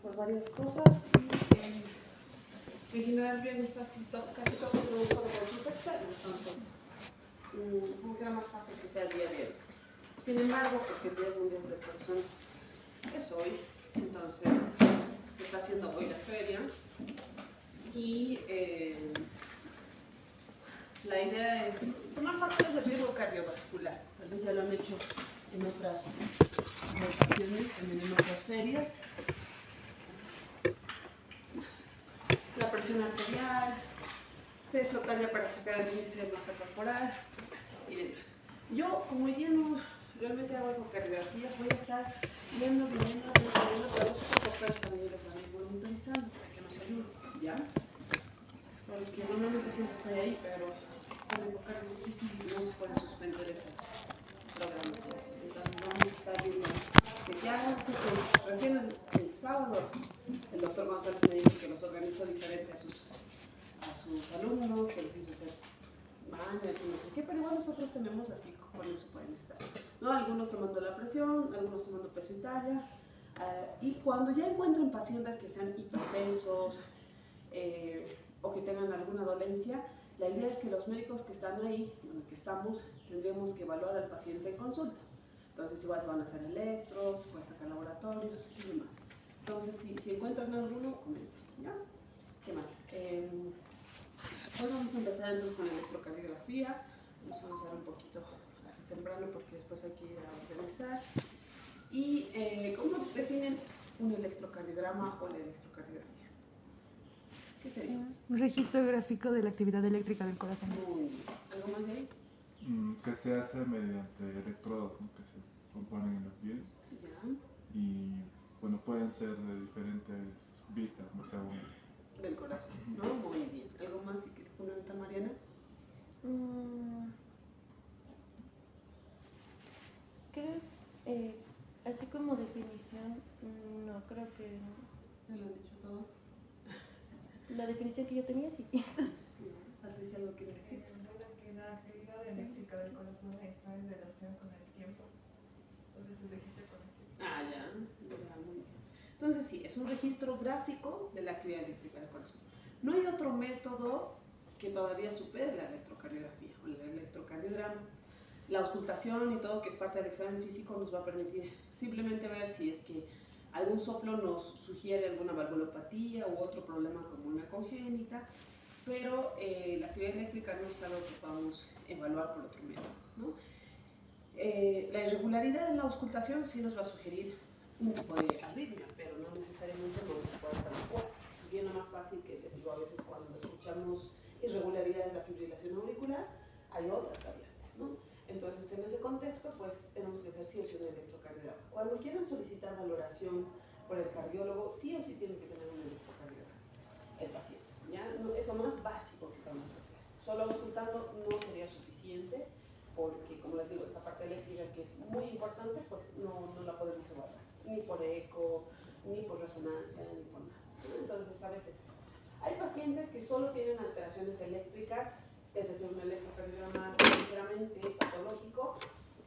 por varias cosas y en general bien está casi todo producido por consulta externa, entonces como que era más fácil que sea el día viernes. Sin embargo, porque el Día Mundial del Corazón es hoy, entonces se está haciendo hoy la feria y la idea es tomar factores de riesgo cardiovascular. Tal vez ya lo han hecho en otras ocasiones, también en otras ferias. La presión arterial, peso talla para sacar el índice de masa corporal y demás. Yo, como hoy día no realmente hago ecocardiografías, voy a estar viendo, pero los doctores también les van a ir monitorizando para que nos ayuden, ¿ya? Porque normalmente siempre estoy ahí, pero con ecocardio es difícil y no se pueden suspender esas programaciones. Entonces vamos a estar viendo que ya recién el sábado el doctor González me dijo que los organizó diferente a sus alumnos, que les hizo hacer baños y no sé qué, pero igual nosotros tenemos aquí con eso pueden estar, ¿no? Algunos tomando la presión, algunos tomando peso y talla, y cuando ya encuentren pacientes que sean hipertensos o que tengan alguna dolencia, la idea es que los médicos que están ahí, bueno, que estamos, tendremos que evaluar al paciente en consulta. Entonces igual se van a hacer electros, se pueden sacar laboratorios y demás. Entonces si encuentran alguno, comenten, ¿ya? ¿Qué más? Hoy vamos a empezar entonces con la electrocardiografía. Vamos a avanzar un poquito así temprano porque después hay que ir a organizar. ¿Y cómo definen un electrocardiograma o la electrocardiografía? ¿Qué sería? Un registro gráfico de la actividad eléctrica del corazón. Muy bien. ¿Algo más de ahí? Que se hace mediante electrodos, ¿no? Que se componen en la piel. Ya. Y bueno, pueden ser de diferentes vistas, no sé, Del corazón, ¿no? Muy bien. ¿Algo más que quieres comentar, Mariana? Creo, así como definición, no creo que... ¿Me lo han dicho todo? La definición que yo tenía, sí. Patricia, ¿algo quiere decir? Que la actividad eléctrica del corazón está en relación con el tiempo. Entonces es registro con el tiempo. Ah, ya, muy bien. Entonces sí, es un registro gráfico de la actividad eléctrica del corazón. No hay otro método que todavía supere la electrocardiografía o el electrocardiograma. La auscultación y todo que es parte del examen físico nos va a permitir simplemente ver si es que algún soplo nos sugiere alguna valvulopatía u otro problema como una congénita, pero la actividad eléctrica no es algo que podamos evaluar por otro método, ¿no? La irregularidad en la auscultación sí nos va a sugerir un tipo de arritmia, pero no necesariamente nos puede calcular. Bien, lo más fácil que les digo a veces cuando escuchamos irregularidades de la fibrilación auricular, hay otras variantes, ¿no? Entonces, en ese contexto, pues tenemos que hacer sí o sí un electrocardiograma. Cuando quieran solicitar valoración por el cardiólogo, sí o sí tienen que tener un electrocardiograma el paciente, ¿ya? No, es lo más básico que vamos a hacer. Solo auscultando no sería suficiente, porque, como les digo, esta parte eléctrica que es muy importante, pues no la podemos evaluar, ni por eco, ni por resonancia, ni por nada. Entonces, a veces hay pacientes que solo tienen alteraciones eléctricas, es decir, un electrocardiograma ligeramente patológico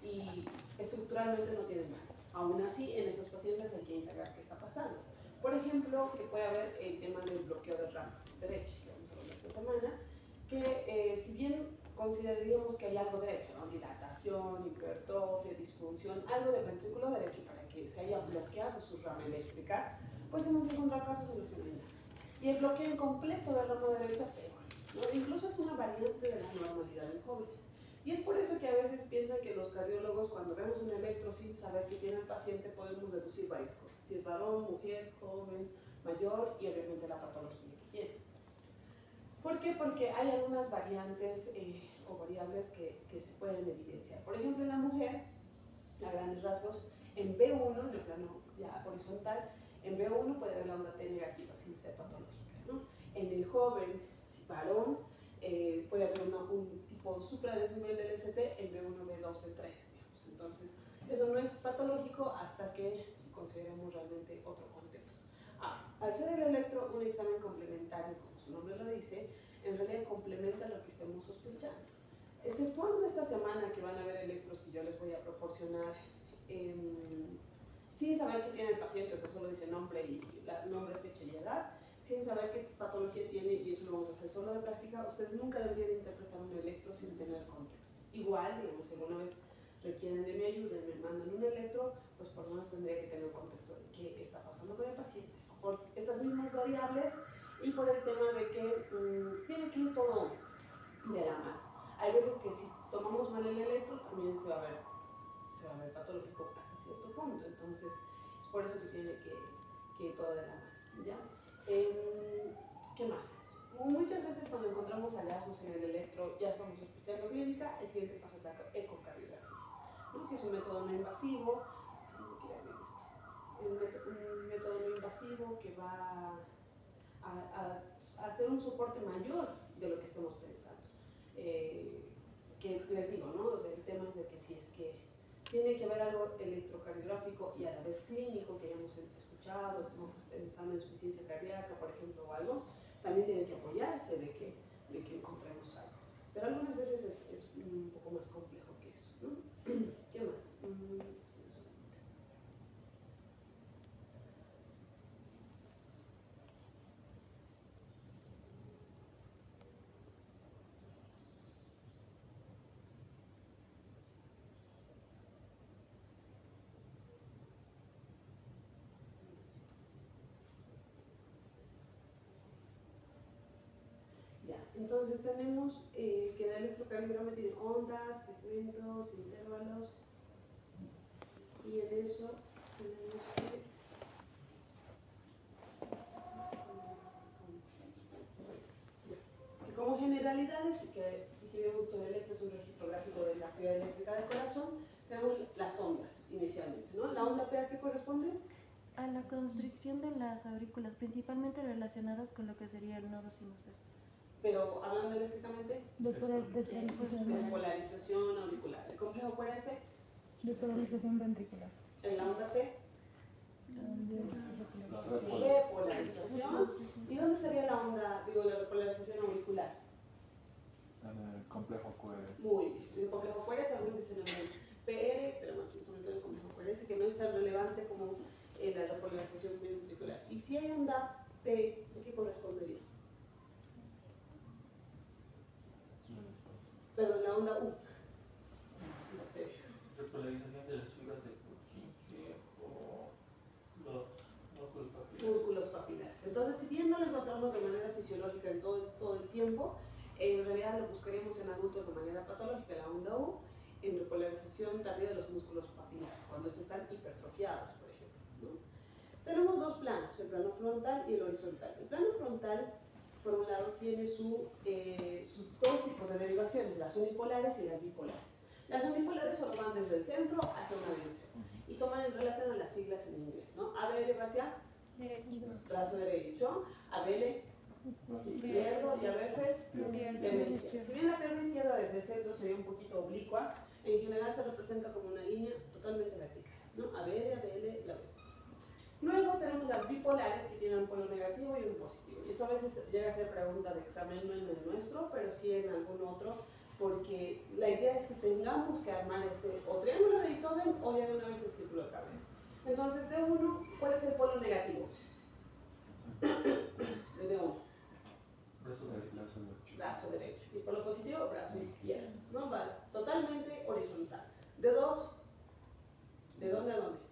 y estructuralmente no tienen nada. Aún así, en esos pacientes hay que indagar qué está pasando. Por ejemplo, que puede haber el tema del bloqueo del ramo derecho, que vamos a hablar esta semana, que si bien consideraríamos que hay algo derecho, ¿no? Dilatación, hipertrofia, disfunción, algo del ventrículo derecho para que se haya bloqueado su rama eléctrica, pues hemos encontrado casos en los que no hay nada. Y el bloqueo incompleto del ramo derecho peor, ¿no? Incluso es una variante de la normalidad en jóvenes. Y es por eso que a veces piensan que los cardiólogos, cuando vemos un electro sin saber que tiene el paciente, podemos deducir varias cosas. Si es varón, mujer, joven, mayor y obviamente la patología que tiene. ¿Por qué? Porque hay algunas variantes o variables que se pueden evidenciar. Por ejemplo, en la mujer, a grandes rasgos, en B1, en el plano ya horizontal, en B1 puede haber la onda T negativa sin ser patológica, ¿no? En el joven varón puede haber un tipo supradesnivel del ST en B1, B2, B3, digamos. Entonces, eso no es patológico hasta que consideremos realmente otro contexto. Al ser el electro un examen complementario, como su nombre lo dice, en realidad complementa lo que estemos sospechando. Exceptuando esta semana que van a haber electros que yo les voy a proporcionar sin saber qué tiene el paciente, o sea, solo dice nombre y edad, sin saber qué patología tiene, y eso lo vamos a hacer solo de práctica. Ustedes nunca deberían interpretar un electro sin tener contexto. Igual, digamos, si alguna vez requieren de mi ayuda y me mandan un electro, pues por lo menos tendría que tener contexto de qué está pasando con el paciente, por estas mismas variables y por el tema de que tiene que ir todo de la mano. Hay veces que si tomamos mal el electro, también se va a ver patológico hasta cierto punto. Entonces, por eso que tiene que ir todo de la mano, ¿ya? ¿Qué más? Muchas veces cuando encontramos hallazgos en el electro, ya estamos sospechando clínica, el siguiente paso es la ecocardiografía, ¿no? Que es un método no invasivo, un método no invasivo que va a hacer un soporte mayor de lo que estamos pensando. Que les digo, ¿no? O sea, el tema es de que si es que tiene que haber algo electrocardiográfico y a la vez clínico que hayamos escuchado, estamos pensando en insuficiencia cardíaca, por ejemplo, o algo, también tiene que apoyarse de que encontremos algo. Pero algunas veces es un poco más complejo que eso, ¿no? ¿Qué más? Ya, entonces tenemos que el electrocardiograma tiene ondas, segmentos, intervalos, y en eso tenemos que como generalidades, que vemos que el electro es un registro gráfico de la actividad eléctrica del corazón, tenemos las ondas inicialmente, ¿no? ¿La onda P a qué corresponde? A la constricción de las aurículas, principalmente relacionadas con lo que sería el nodo sinusal. Pero hablando eléctricamente, despolarización auricular. ¿El complejo cuál es? Despolarización ventricular. ¿En la onda P? Repolarización. ¿Y dónde estaría la onda, la repolarización auricular? En el complejo QR. Muy bien. El complejo QR, algunos dicen en el PR, pero bueno, sobre todo el complejo QR, que no es tan relevante como la repolarización ventricular. Y si hay onda T, ¿a qué correspondería? Perdón, la onda U. Repolarización de las fibras de Purkinje o los músculos papilares. Músculos papilares. Entonces, si bien no lo encontramos de manera fisiológica en todo el tiempo, en realidad lo buscaríamos en adultos de manera patológica, la onda U, en repolarización tardía de los músculos papilares, cuando estos están hipertrofiados, por ejemplo, ¿no? Tenemos dos planos, el plano frontal y el horizontal. El plano frontal, por un lado, tiene sus dos tipos de derivaciones, las unipolares y las bipolares. Las unipolares solo van desde el centro hacia una dirección y toman en relación a las siglas en inglés, ¿no? ABL hacia brazo derecho, ABL izquierdo y ABF pierna izquierda. Si bien la pierna izquierda desde el centro sería un poquito oblicua, en general se representa como una línea totalmente vertical, ¿no? ABL, ABL, la B. Luego tenemos las bipolares que tienen un polo negativo y un positivo. Y eso a veces llega a ser pregunta de examen, no en el nuestro, pero sí en algún otro, porque la idea es que tengamos que armar o triángulo de Beethoven o ya de una vez el círculo de Cabrera. Entonces, de uno, ¿cuál es el polo negativo? De uno. Brazo derecho. Y polo positivo, brazo izquierdo. ¿No? Vale. Totalmente horizontal. De dos, ¿de dónde a dónde?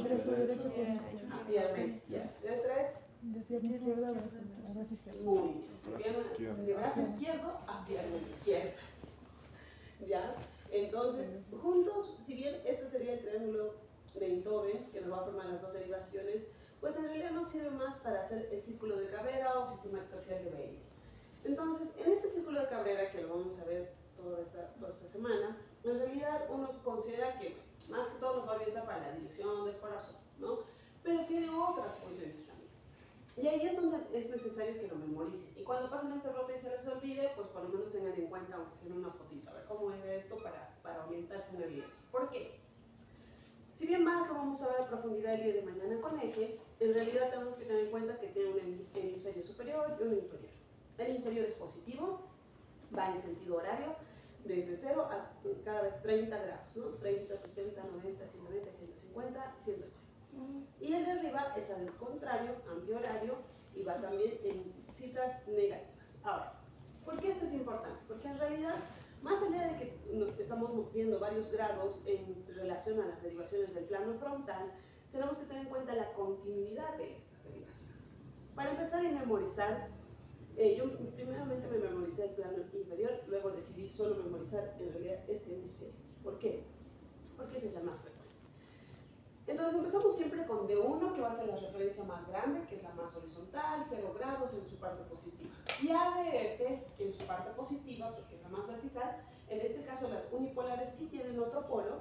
Brazo derecho, Pierna izquierda. De tres, de pierna izquierda a brazo izquierdo. muy bien. De brazo izquierdo a pierna izquierda. ¿Ya? Entonces, juntos, si bien este sería el triángulo de Beethoven, que nos va a formar las dos derivaciones, pues en realidad nos sirve más para hacer el círculo de Cabrera o sistema extracial de Bailey. Entonces, en este círculo de Cabrera, que lo vamos a ver toda esta semana, en realidad uno considera que más que todo nos va a orientar para la dirección del corazón, ¿no? Pero tiene otras funciones también. Y ahí es donde es necesario que lo memoricen. Y cuando pasen este rote y se les olvide, pues por lo menos tengan en cuenta, aunque sea en una fotito, a ver cómo es esto para orientarse en el video. ¿Por qué? Si bien más lo vamos a ver a profundidad el día de mañana con eje, en realidad tenemos que tener en cuenta que tiene un hemisferio superior y uno inferior. El inferior es positivo, va en sentido horario, desde 0 a cada vez 30 grados, ¿no? 30, 60, 90, 190, 150, 180. Y el de arriba es al contrario, antihorario, y va también en cifras negativas. Ahora, ¿por qué esto es importante? Porque en realidad, más allá de que estamos viendo varios grados en relación a las derivaciones del plano frontal, tenemos que tener en cuenta la continuidad de estas derivaciones. Para empezar y memorizar, yo primeramente me memoricé el plano inferior, luego decidí solo memorizar en realidad este hemisferio. ¿Por qué? Porque ese es el más frecuente. Entonces empezamos siempre con D1, que va a ser la referencia más grande, que es la más horizontal, 0 grados en su parte positiva. Y ABF en su parte positiva, porque es la más vertical. En este caso las unipolares sí tienen otro polo,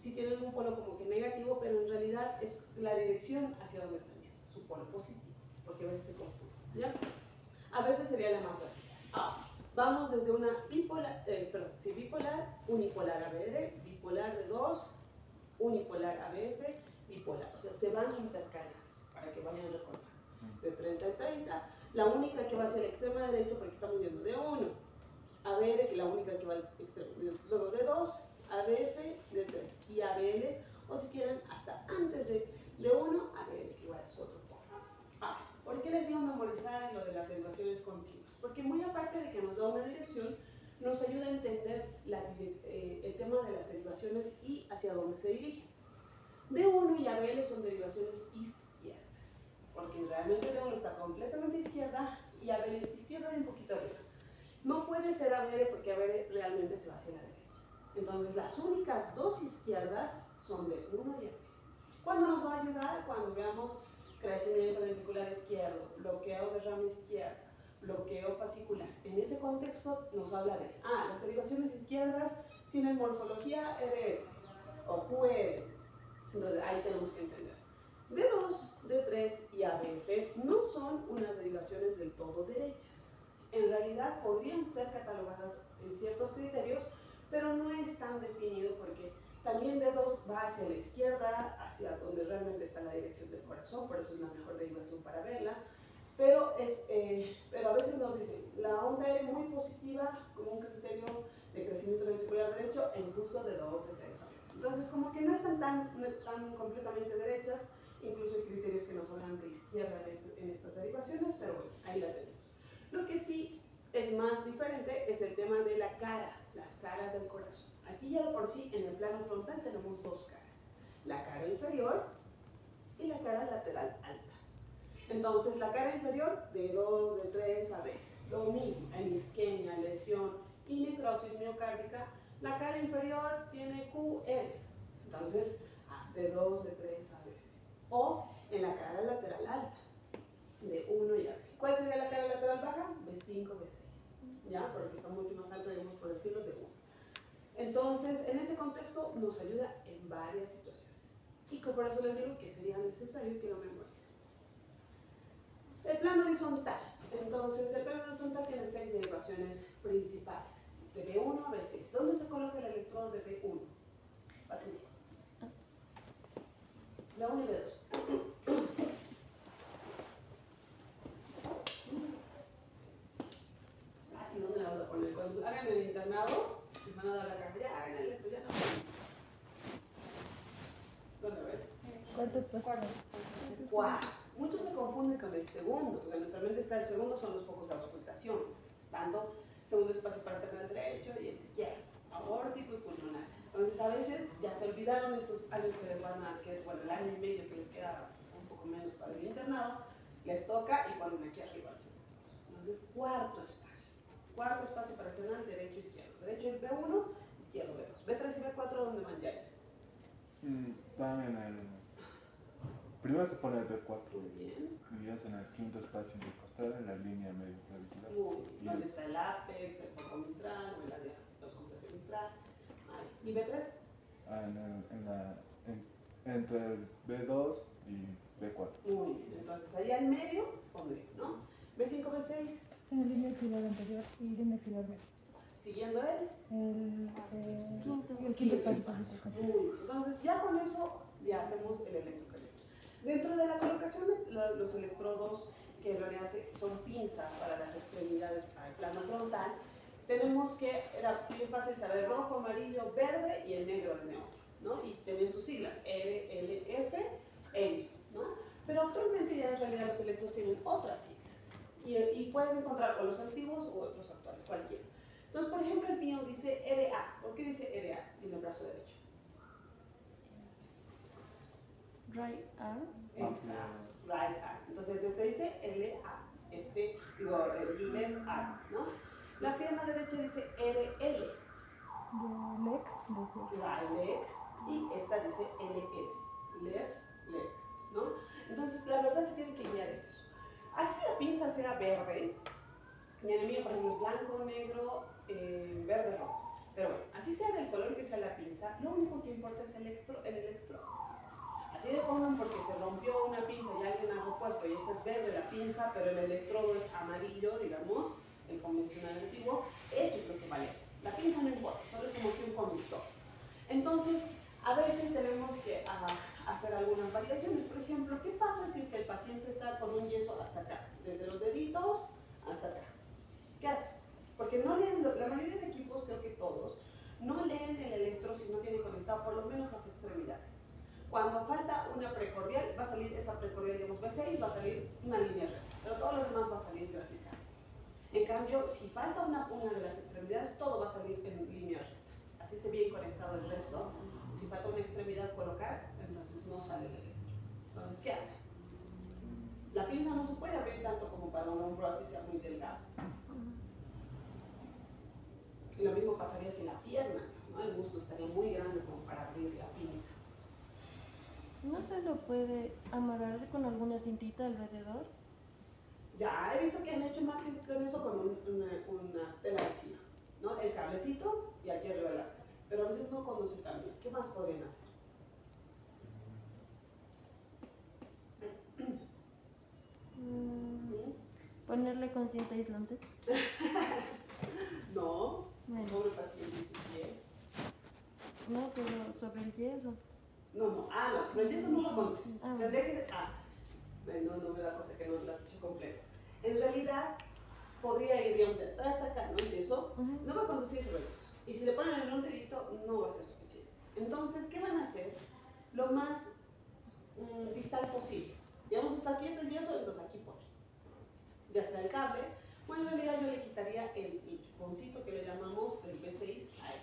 sí tienen un polo como que negativo, pero en realidad es la dirección hacia donde están yendo, su polo positivo, porque a veces se confunde, ¿ya? ABF sería la más vertical. Ahora, vamos desde una bipolar, bipolar, unipolar ABR, bipolar de 2, unipolar ABF, bipolar, o sea, se van intercalando para que vayan recordando. De 30 a 30, la única que va hacia la extrema derecha, porque estamos viendo de 1, ABR, que la única que va al extremo, luego de 2, ABF, de 3, y ABL, o si quieren, hasta antes de 1, ABL, que igual es otro polo. Ahora, ¿por qué les digo memorizar lo de las derivaciones continuas? Porque muy aparte de que nos da una dirección, nos ayuda a entender el tema de las derivaciones y hacia dónde se dirige. D1 y ABL son derivaciones izquierdas, porque realmente D1 está completamente izquierda y ABL izquierda y un poquito arriba. No puede ser ABL porque ABL realmente se va hacia la derecha. Entonces las únicas dos izquierdas son D1 y ABL. ¿Cuándo nos va a ayudar? Cuando veamos crecimiento ventricular izquierdo, bloqueo de rama izquierda, bloqueo fascicular. En ese contexto nos habla de, las derivaciones izquierdas tienen morfología RS o QR. Entonces ahí tenemos que entender. D2, D3 y ABF no son unas derivaciones del todo derechas. En realidad podrían ser catalogadas en ciertos criterios, pero no es tan definido porque también D2 va hacia la izquierda, hacia donde realmente está la dirección del corazón, por eso es la mejor derivación para verla. Pero a veces nos dicen, la onda es muy positiva como un criterio de crecimiento ventricular derecho en justo de 2, de 3 a 4. Entonces, como que no están tan completamente derechas, incluso hay criterios que nos hablan de izquierda en estas derivaciones, pero bueno, ahí la tenemos. Lo que sí es más diferente es el tema de la cara, las caras del corazón. Aquí ya de por sí, en el plano frontal tenemos dos caras, la cara inferior y la cara lateral alta. Entonces, la cara inferior, de 2, de 3 a B. Lo mismo, en isquemia, lesión y necrosis miocárdica, la cara inferior tiene QRs. Entonces, de 2, de 3 a B. O en la cara lateral alta, de 1 y a B. ¿Cuál sería la cara lateral baja? B5, B6. ¿Ya? Porque está mucho más alto, digamos, por decirlo, de 1. Entonces, en ese contexto nos ayuda en varias situaciones. Y por eso les digo que sería necesario que lo memoricen. El plano horizontal. Entonces, el plano horizontal tiene 6 derivaciones principales, de B1 a B6. ¿Dónde se coloca el electrodo de B1? Patricia. B1 y B2. ¿Y dónde la vas a poner? Cuando hagan el internado, les van a dar la caja. Ya, hagan el esto, ya no. ¿Dónde a ver? Cuarto. Muchos se confunden con el segundo, porque en nuestra mente está el segundo, son los focos de auscultación, tanto segundo espacio para el canal derecho y el izquierdo, aórtico y pulmonar. Entonces a veces ya se olvidaron estos años que les van a quedar, bueno, el año y medio que les queda un poco menos para el internado, les toca y ponen aquí arriba los electrodos. Entonces, cuarto espacio para esternal, derecho, izquierdo. Derecho es B1, izquierdo B2. B3 y B4, ¿dónde van ya? Están en el... Primero se pone el B4 Bien. y es en el quinto espacio intercostal, en la línea medio clavicular. Muy bien. ¿Dónde está el ápex, el foco mitral o el área de auscultación mitral? Ahí. ¿Y B3? Entre el B2 y B4. Muy bien. Entonces ahí al medio pondría, ¿no? B5, B6. En la línea axilar anterior y línea axilar medio. Siguiendo él. El quinto espacio. Muy bien. Entonces ya con eso ya hacemos el electrocardiograma. Dentro de la colocación de los electrodos, que en realidad son pinzas para las extremidades, para el plano frontal, tenemos que, era bien fácil saber rojo, amarillo, verde y el negro de neón, ¿no? Y tenían sus siglas, R, L, F, L, ¿no? Pero actualmente ya en realidad los electrodos tienen otras siglas y pueden encontrar o los antiguos o los actuales, cualquiera. Entonces, por ejemplo, el mío dice RA. ¿Por qué dice RA en el brazo derecho? Right arm. Exacto, right arm. Entonces, este dice LA, left arm, ¿no? La pierna derecha dice RL, De leg, de right leg, y esta dice LL, left leg, ¿no? Entonces, la verdad se tiene que guiar en eso. Así la pinza sea verde, y en el mío, por ejemplo, es blanco, negro, verde, rojo. Pero bueno, así sea del color que sea la pinza, lo único que importa es el electrodo. Así le pongan porque se rompió una pinza y alguien ha puesto y esta es verde la pinza, pero el electrodo es amarillo, digamos, el convencional antiguo, eso es lo que vale. La pinza no importa, solo es como que un conductor. Entonces, a veces tenemos que hacer algunas variaciones. Por ejemplo, ¿qué pasa si es que el paciente está con un yeso hasta acá? Desde los deditos hasta acá. ¿Qué hace? Porque no leen, la mayoría de equipos, creo que todos, no leen el electro si no tiene conectado por lo menos las extremidades. Cuando falta una precordial, va a salir esa precordial, digamos B6, va a salir una línea recta, pero todo lo demás va a salir vertical. En cambio, si falta una de las extremidades, todo va a salir en línea recta. Así esté bien conectado el resto. Si falta una extremidad colocar, entonces no sale el electro. Entonces, ¿qué hace? La pinza no se puede abrir tanto como para un hombro así sea muy delgado. Y lo mismo pasaría si la pierna, ¿no? El músculo estaría muy grande como para abrir la pinza. ¿No se lo puede amarrar con alguna cintita alrededor? Ya he visto que han hecho más que con eso con una tela encima, ¿no? El cablecito y aquí arriba la tela. Pero a veces no conduce tan bien. ¿Qué más podrían hacer? Ponerle con cinta aislante. No, Bueno. pobre paciente y su piel. No, pero sobre el yeso. No, no, sobre el yeso no lo conduce. Ah, Tendría que. No me da cuenta que no lo has hecho completo. En realidad, podría ir, digamos, está hasta acá, ¿no? El yeso, no va a conducir sobre el yeso. Y si le ponen en un dedito, no va a ser suficiente. Entonces, ¿qué van a hacer? Lo más distal posible. Digamos, hasta aquí está el yeso, entonces aquí pone. Ya sea el cable. Bueno, en realidad yo le quitaría el chuponcito que le llamamos del B6 a él.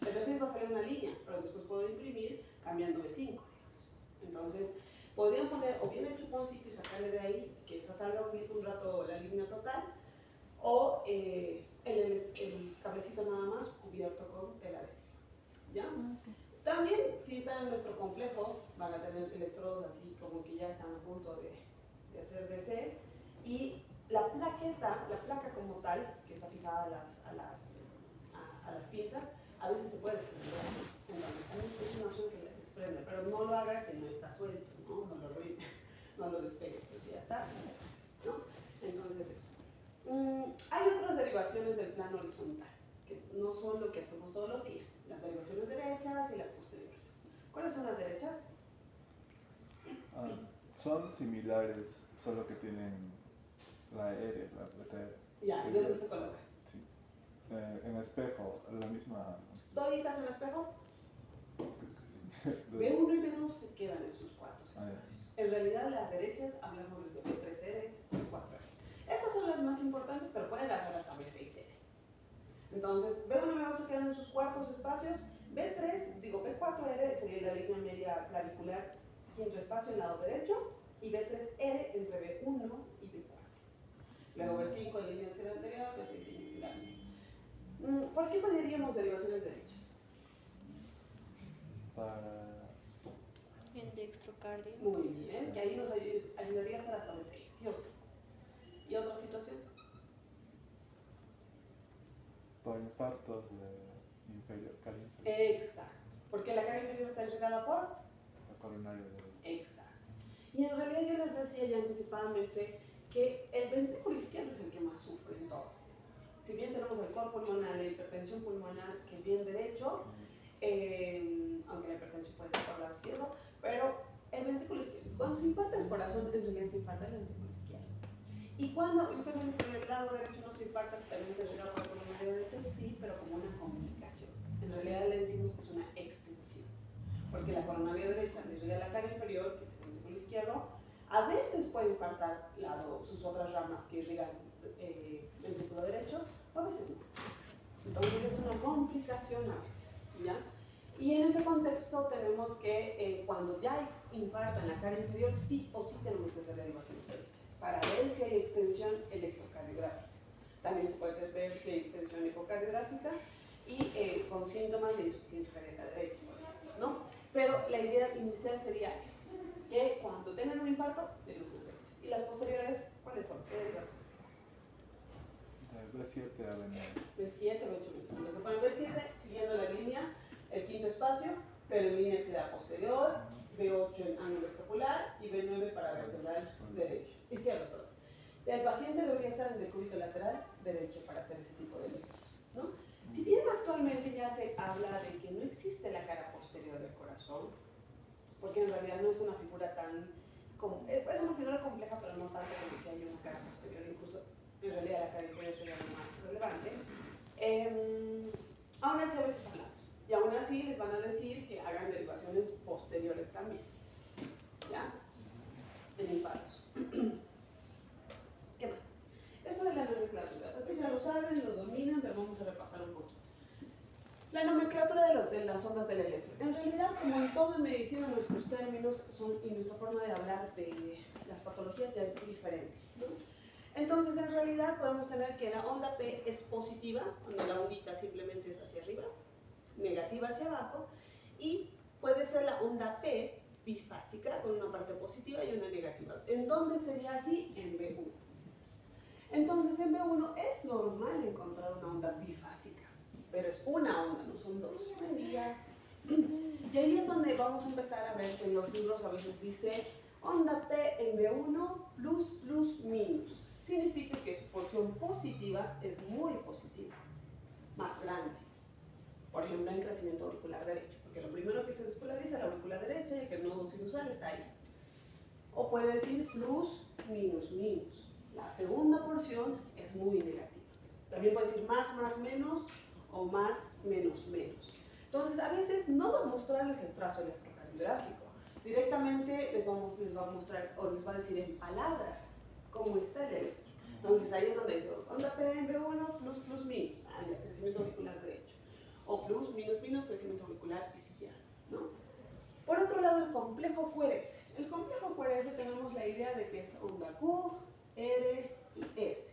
El B6 va a salir una línea, pero después puedo imprimir cambiando B5, digamos. Entonces, podrían poner o bien el chuponcito y sacarle de ahí, que esa salga un rato la línea total, o el cablecito nada más cubierto con tela adhesiva. ¿Ya? Okay. También, si están en nuestro complejo, van a tener electrodos así como que ya están a punto de hacer DC, y la placa como tal, que está fijada a las pinzas, a veces se puede desprender. Entonces, es una opción que le desprende, pero no lo hagas si no está suelto, ¿no? No lo ruine, no lo despegue, pues ya está, ¿no? Entonces eso. Hay otras derivaciones del plano horizontal, que no son lo que hacemos todos los días, las derivaciones derechas y las posteriores. ¿Cuáles son las derechas? Son similares, solo que tienen la R, la letra R. Ya, ¿y dónde se coloca? Sí. En espejo, la misma. ¿Toditas en el espejo? Sí. B1 y B2 se quedan en sus cuartos Ah, ya. espacios. En realidad las derechas hablamos desde B3R y B4R. Esas son las más importantes, pero pueden hacer hasta B6R. Entonces, B1 y B2 se quedan en sus cuartos espacios. B4R sería la línea media clavicular, quinto espacio en lado derecho, y B3R entre B1 y B4. Luego B5 en línea axial anterior, B6 en línea axial anterior. ¿Por qué pediríamos derivaciones derechas? Para. El dextrocardio. Muy bien, que ahí nos ayudaría a hacer hasta B6, ¿sí o sí? ¿Y otra situación? Para infartos inferior, caliente. Exacto. Porque la carga inferior está entregada por. La coronaria de. Exacto. Y en realidad yo les decía ya anticipadamente que el ventrículo izquierdo es el que más sufre en todo. Si bien tenemos el cor pulmonar, la hipertensión pulmonar, que es bien derecho, aunque la hipertensión puede ser por el lado izquierdo, pero el ventrículo izquierdo, cuando se infarta el corazón, en realidad se infarta el ventrículo izquierdo. Y cuando usted ven que por el lado derecho no se infarta, si también se llega por la pulmonar derecha, sí, pero como una complicación. En realidad le decimos que es una extensión, porque la coronaria derecha le llega a la cara inferior, que es el ventrículo izquierdo, a veces puede infartar sus otras ramas que irrigan el ventrículo derecho, o a veces no. Entonces es una complicación a veces, ¿ya? Y en ese contexto tenemos que cuando ya hay infarto en la cara inferior, sí o sí tenemos que hacer derivaciones derechas para ver si hay extensión electrocardiográfica. También se puede hacer ver si hay extensión ecocardiográfica y con síntomas de insuficiencia cardíaca derecha, ¿no? Pero la idea inicial sería esa, que cuando tengan un infarto, derivaciones derechas. Y las posteriores, ¿cuáles son? ¿Qué derivaciones? De B7 a B9. B7, B8, entonces se pone B7 siguiendo la línea, el quinto espacio, pero en línea axilar posterior, B8 en ángulo escapular y B9 para vertebral derecho, izquierdo, perdón. El paciente debería estar en decúbito lateral derecho para hacer ese tipo de electros, ¿no? Si bien actualmente ya se habla de que no existe la cara posterior del corazón, porque en realidad no es una figura tan, es una figura compleja, pero no tanto como que haya una cara posterior, incluso en realidad la cara inferior sería lo más relevante. Aún así a veces hablamos, y aún así les van a decir que hagan derivaciones posteriores también, ¿ya? En infartos. ¿Qué más? Esto de la nomenclatura, tal vez ya lo saben, lo dominan, pero vamos a repasar un poquito. La nomenclatura de las ondas del electro. En realidad, como en todo en medicina, nuestros términos y nuestra forma de hablar de las patologías ya es diferente, ¿no? Entonces, en realidad, podemos tener que la onda P es positiva, cuando la ondita simplemente es hacia arriba, negativa hacia abajo, y puede ser la onda P bifásica, con una parte positiva y una negativa. ¿En dónde sería así? En B1. Entonces, en B1 es normal encontrar una onda bifásica, pero es una onda, no son dos. Buen día. Y ahí es donde vamos a empezar a ver que en los libros a veces dice onda P en B1 plus plus minus. Significa que su porción positiva es muy positiva, más grande. Por ejemplo, en crecimiento auricular derecho, porque lo primero que se despolariza es la aurícula derecha y que el nodo sinusal está ahí. O puede decir plus minus minus. La segunda porción es muy negativa. También puede decir más más menos o más menos menos. Entonces, a veces no va a mostrarles el trazo electrocardiográfico. Directamente les va a mostrar o les va a decir en palabras cómo está el electro. Entonces, ahí es donde dice onda P en B1 plus plus minus, el crecimiento auricular derecho. O plus minus minus, crecimiento auricular izquierdo, ¿no? Por otro lado, el complejo QRS. El complejo QRS tenemos la idea de que es onda Q, R y S.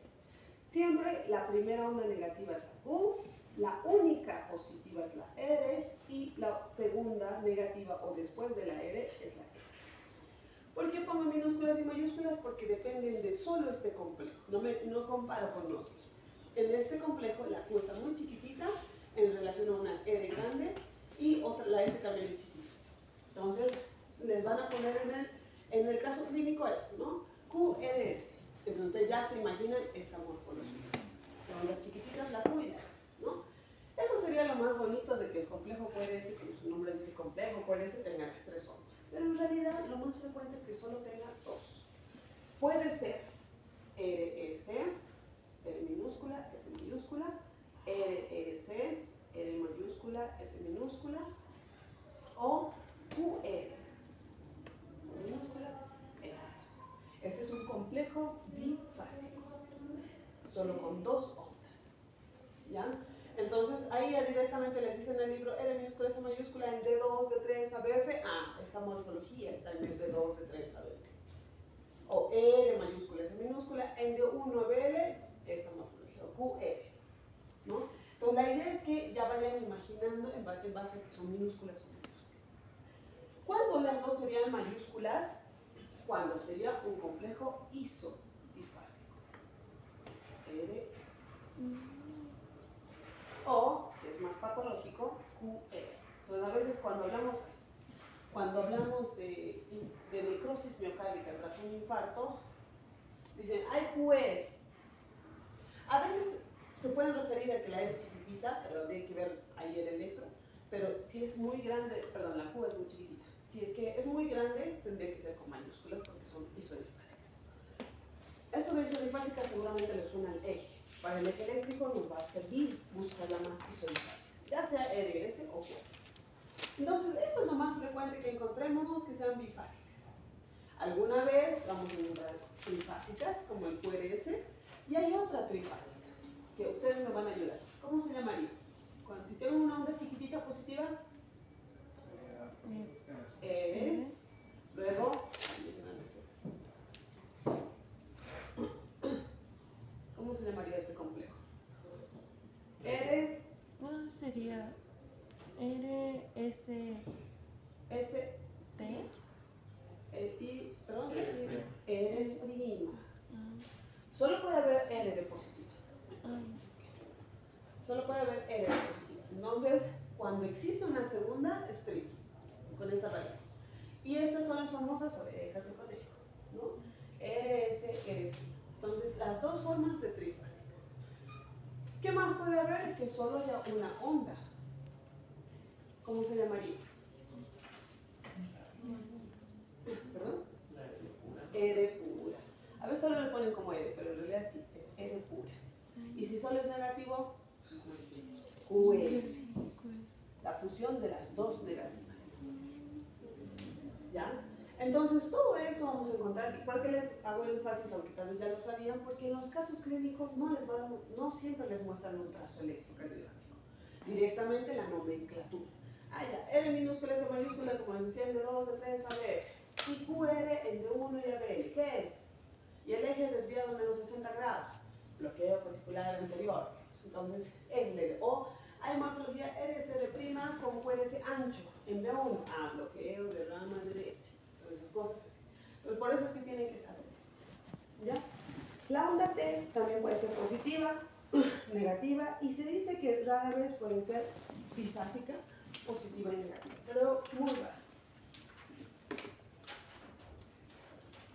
Siempre la primera onda negativa es la Q, la única positiva es la R y la segunda negativa o después de la R es la S. ¿Por qué pongo minúsculas y mayúsculas? Porque dependen de solo este complejo, no comparo con otros. En este complejo la Q está muy chiquitita en relación a una R grande y la S también es chiquita. Entonces les van a poner en el caso clínico esto, ¿no? QRS. Entonces ustedes ya se imaginan esta morfología. Ondas chiquititas, la Q y la S, ¿no? Eso sería lo más bonito de que el complejo QRS, como su nombre dice complejo QRS, tenga las tres ondas. Pero en realidad lo más frecuente es que solo tenga dos. Puede ser RS, R minúscula, S minúscula, RS, R mayúscula, S minúscula, o QR, minúscula, R. Este es un complejo bifásico, solo con dos ondas, ¿ya? Entonces, ahí ya directamente les dicen en el libro R minúscula, S mayúscula, en D2, D3, ABF. Ah, esta morfología está en el D2, D3, ABF. O R mayúscula, S minúscula, en D1, ABL, esta morfología, o QR, ¿no? Entonces, la idea es que ya vayan imaginando en base a que son minúsculas o mayúsculas. ¿Cuándo las dos serían mayúsculas? Cuando sería un complejo isobifásico. RS. O, que es más patológico, QR. Entonces, a veces cuando hablamos de necrosis miocárdica tras un infarto, dicen, hay QR. A veces se pueden referir a que la R es chiquitita, pero hay que ver ahí el electro, pero si es muy grande, perdón, la Q es muy chiquitita. Si es que es muy grande, tendría que ser con mayúsculas porque son isodifásicas. Esto de isodifásica seguramente les suena al eje. Para el eje eléctrico nos va a servir buscar la más isodifásica, ya sea RS o Q. Entonces, esto es lo más frecuente que encontremos, que sean bifásicas. Alguna vez vamos a encontrar trifásicas como el QRS y hay otra trifásica que ustedes me van a ayudar. ¿Cómo se llamaría? Si tengo una onda chiquitita positiva, luego ¿cómo se llamaría este complejo? R, No, sería RST. S, y, perdón, R prima. Solo puede haber R de positivas. Solo puede haber R de positivas. Entonces, cuando existe una segunda, es prima, con esta variable. Y estas son las famosas orejas de conejo, ¿no? RS, R prima. Entonces, las dos formas de trifásicas. ¿Qué más puede haber? Que solo haya una onda. ¿Cómo se llamaría? ¿Perdón? La R pura. R pura. A veces solo le ponen como R, pero en realidad sí, es R pura. Y si solo es negativo, QS. La fusión de las dos negativas. ¿Ya? Entonces, todo esto vamos a encontrar. ¿Y por qué les hago énfasis, aunque tal vez ya lo sabían? Porque en los casos clínicos no siempre les muestran un trazo electrocardiográfico. Directamente la nomenclatura. Ah, ya, R minúscula, S mayúscula, como les decía, en D2, D3, ABF. Y QR en D1 y ABL. ¿Qué es? Y el eje desviado menos 60 grados. Bloqueo fascicular anterior. Entonces, es leve. O hay morfología RSR' con QRS ancho en B1. Ah, bloqueo de rama derecha. Entonces, cosas así. Entonces, por eso sí tienen que saber. ¿Ya? La onda T también puede ser positiva, negativa, y se dice que rara vez puede ser bifásica, positiva y negativa, pero muy raro.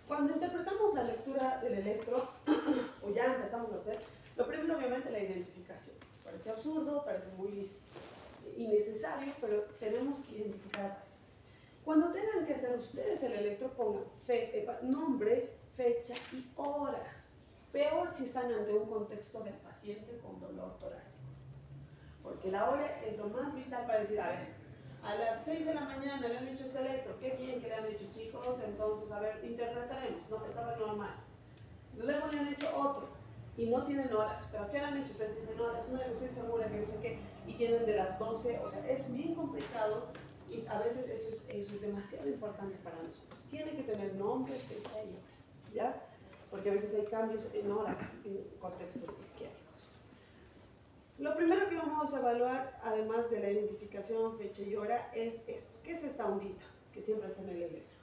Cuando interpretamos la lectura del electro, o ya empezamos a hacer, lo primero obviamente la identificación. Parece absurdo, parece muy innecesario, pero tenemos que identificar al paciente. Cuando tengan que hacer ustedes el electro, pongan nombre, fecha y hora. Peor si están ante un contexto del paciente con dolor torácico. Porque la hora es lo más vital para decir, a ver, a las 6 de la mañana le han hecho este electro, qué bien que le han hecho, chicos, entonces, a ver, interpretaremos, no, estaba normal. Luego le han hecho otro, y no tienen horas, pero ¿qué le han hecho? Ustedes dicen, no, a las 9 estoy segura que no sé qué, y tienen de las 12, o sea, es bien complicado, y a veces eso es demasiado importante para nosotros. Tiene que tener nombre, fecha y hora, ¿ya? Porque a veces hay cambios en horas en contextos isquémicos. Lo primero que vamos a evaluar, además de la identificación, fecha y hora, es esto. ¿Qué es esta ondita que siempre está en el electro?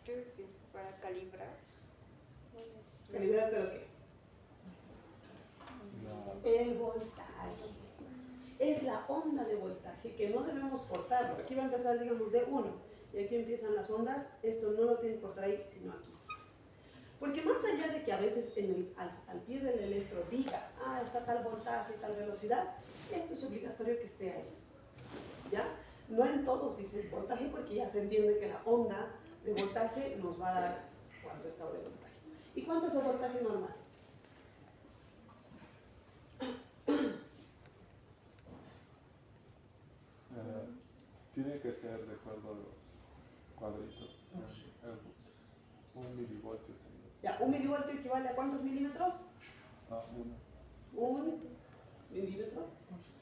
Creo que para calibrar. ¿Calibrar pero qué? El voltaje. Es la onda de voltaje que no debemos cortar, porque aquí va a empezar, digamos, de 1, y aquí empiezan las ondas. Esto no lo tienen que cortar ahí, sino aquí. Porque más allá de que a veces al pie del electro diga, ah, está tal voltaje, tal velocidad, esto es obligatorio que esté ahí. ¿Ya? No en todos dice voltaje, porque ya se entiende que la onda de voltaje nos va a dar cuánto está de voltaje. ¿Y cuánto es el voltaje normal? Tiene que ser de acuerdo a los cuadritos. Un milivoltio sería. Ya, un milivoltio equivale a ¿cuántos milímetros? Ah, uno. Un milímetro,